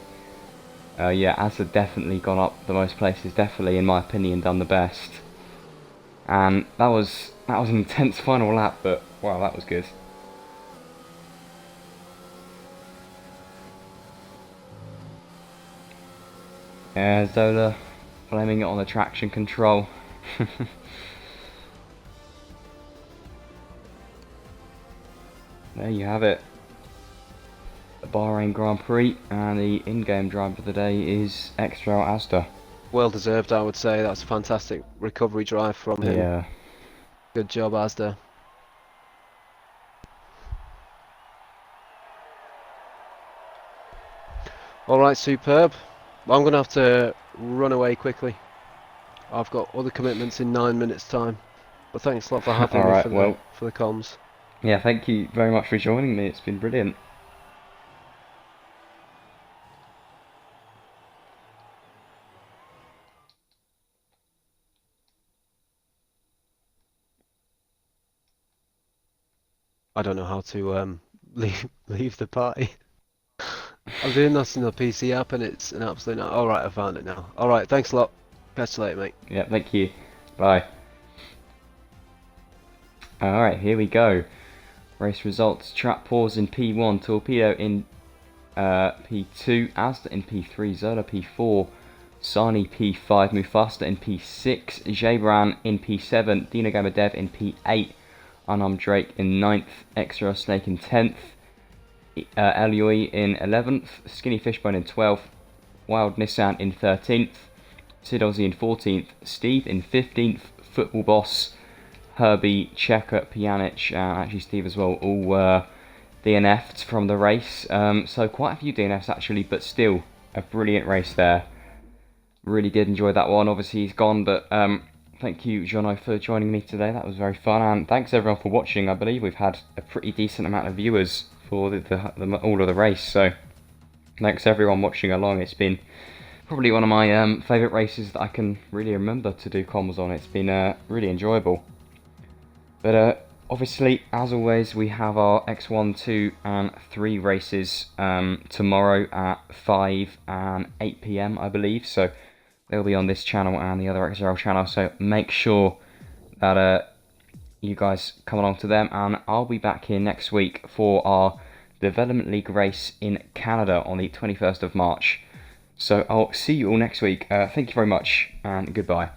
Yeah, Asda definitely gone up the most places. Definitely, in my opinion, done the best. And that was an intense final lap, but wow, that was good. Yeah, Zola blaming it on the traction control. there you have it. The Bahrain Grand Prix, and the in-game driver of the day is X-Trail Asda. Well deserved, I would say. That's a fantastic recovery drive from him. Yeah. Good job, Asda. Alright, superb. I'm going to have to run away quickly. I've got other commitments in 9 minutes' time. But thanks a lot for having me for the comms. Yeah, thank you very much for joining me. It's been brilliant. I don't know how to leave the party. I'm doing this in the PC app and it's an absolute... Alright, I found it now. Alright, thanks a lot. Catch you later, mate. Yeah, thank you. Bye. Alright, here we go. Race results. Trap Pause in P1, Torpedo in P2, Asda in P3, Zola P4, Sani P5, Mufasta in P6, Jabran in P7, Dino Gamma Dev in P8, Unarmed Drake in 9th, Extra Snake in 10th, Elioy in 11th, Skinny Fishbone in 12th, Wild Nissan in 13th, Sid Ozzy in 14th, Steve in 15th, Football Boss, Herbie, Checker, Pjanic, actually Steve as well, all DNF'd from the race. So quite a few DNFs actually, but still a brilliant race there. Really did enjoy that one. Obviously he's gone, but thank you, Jono, for joining me today. That was very fun, and thanks everyone for watching. I believe we've had a pretty decent amount of viewers for all of the race. So thanks everyone watching along. It's been probably one of my favourite races that I can really remember to do comms on. It's been really enjoyable. But obviously, as always, we have our X1, 2 and 3 races tomorrow at 5 and 8 PM, I believe. So they'll be on this channel and the other XRL channel. So make sure that you guys come along to them. And I'll be back here next week for our Development League race in Canada on the 21st of March. So I'll see you all next week. Thank you very much and goodbye.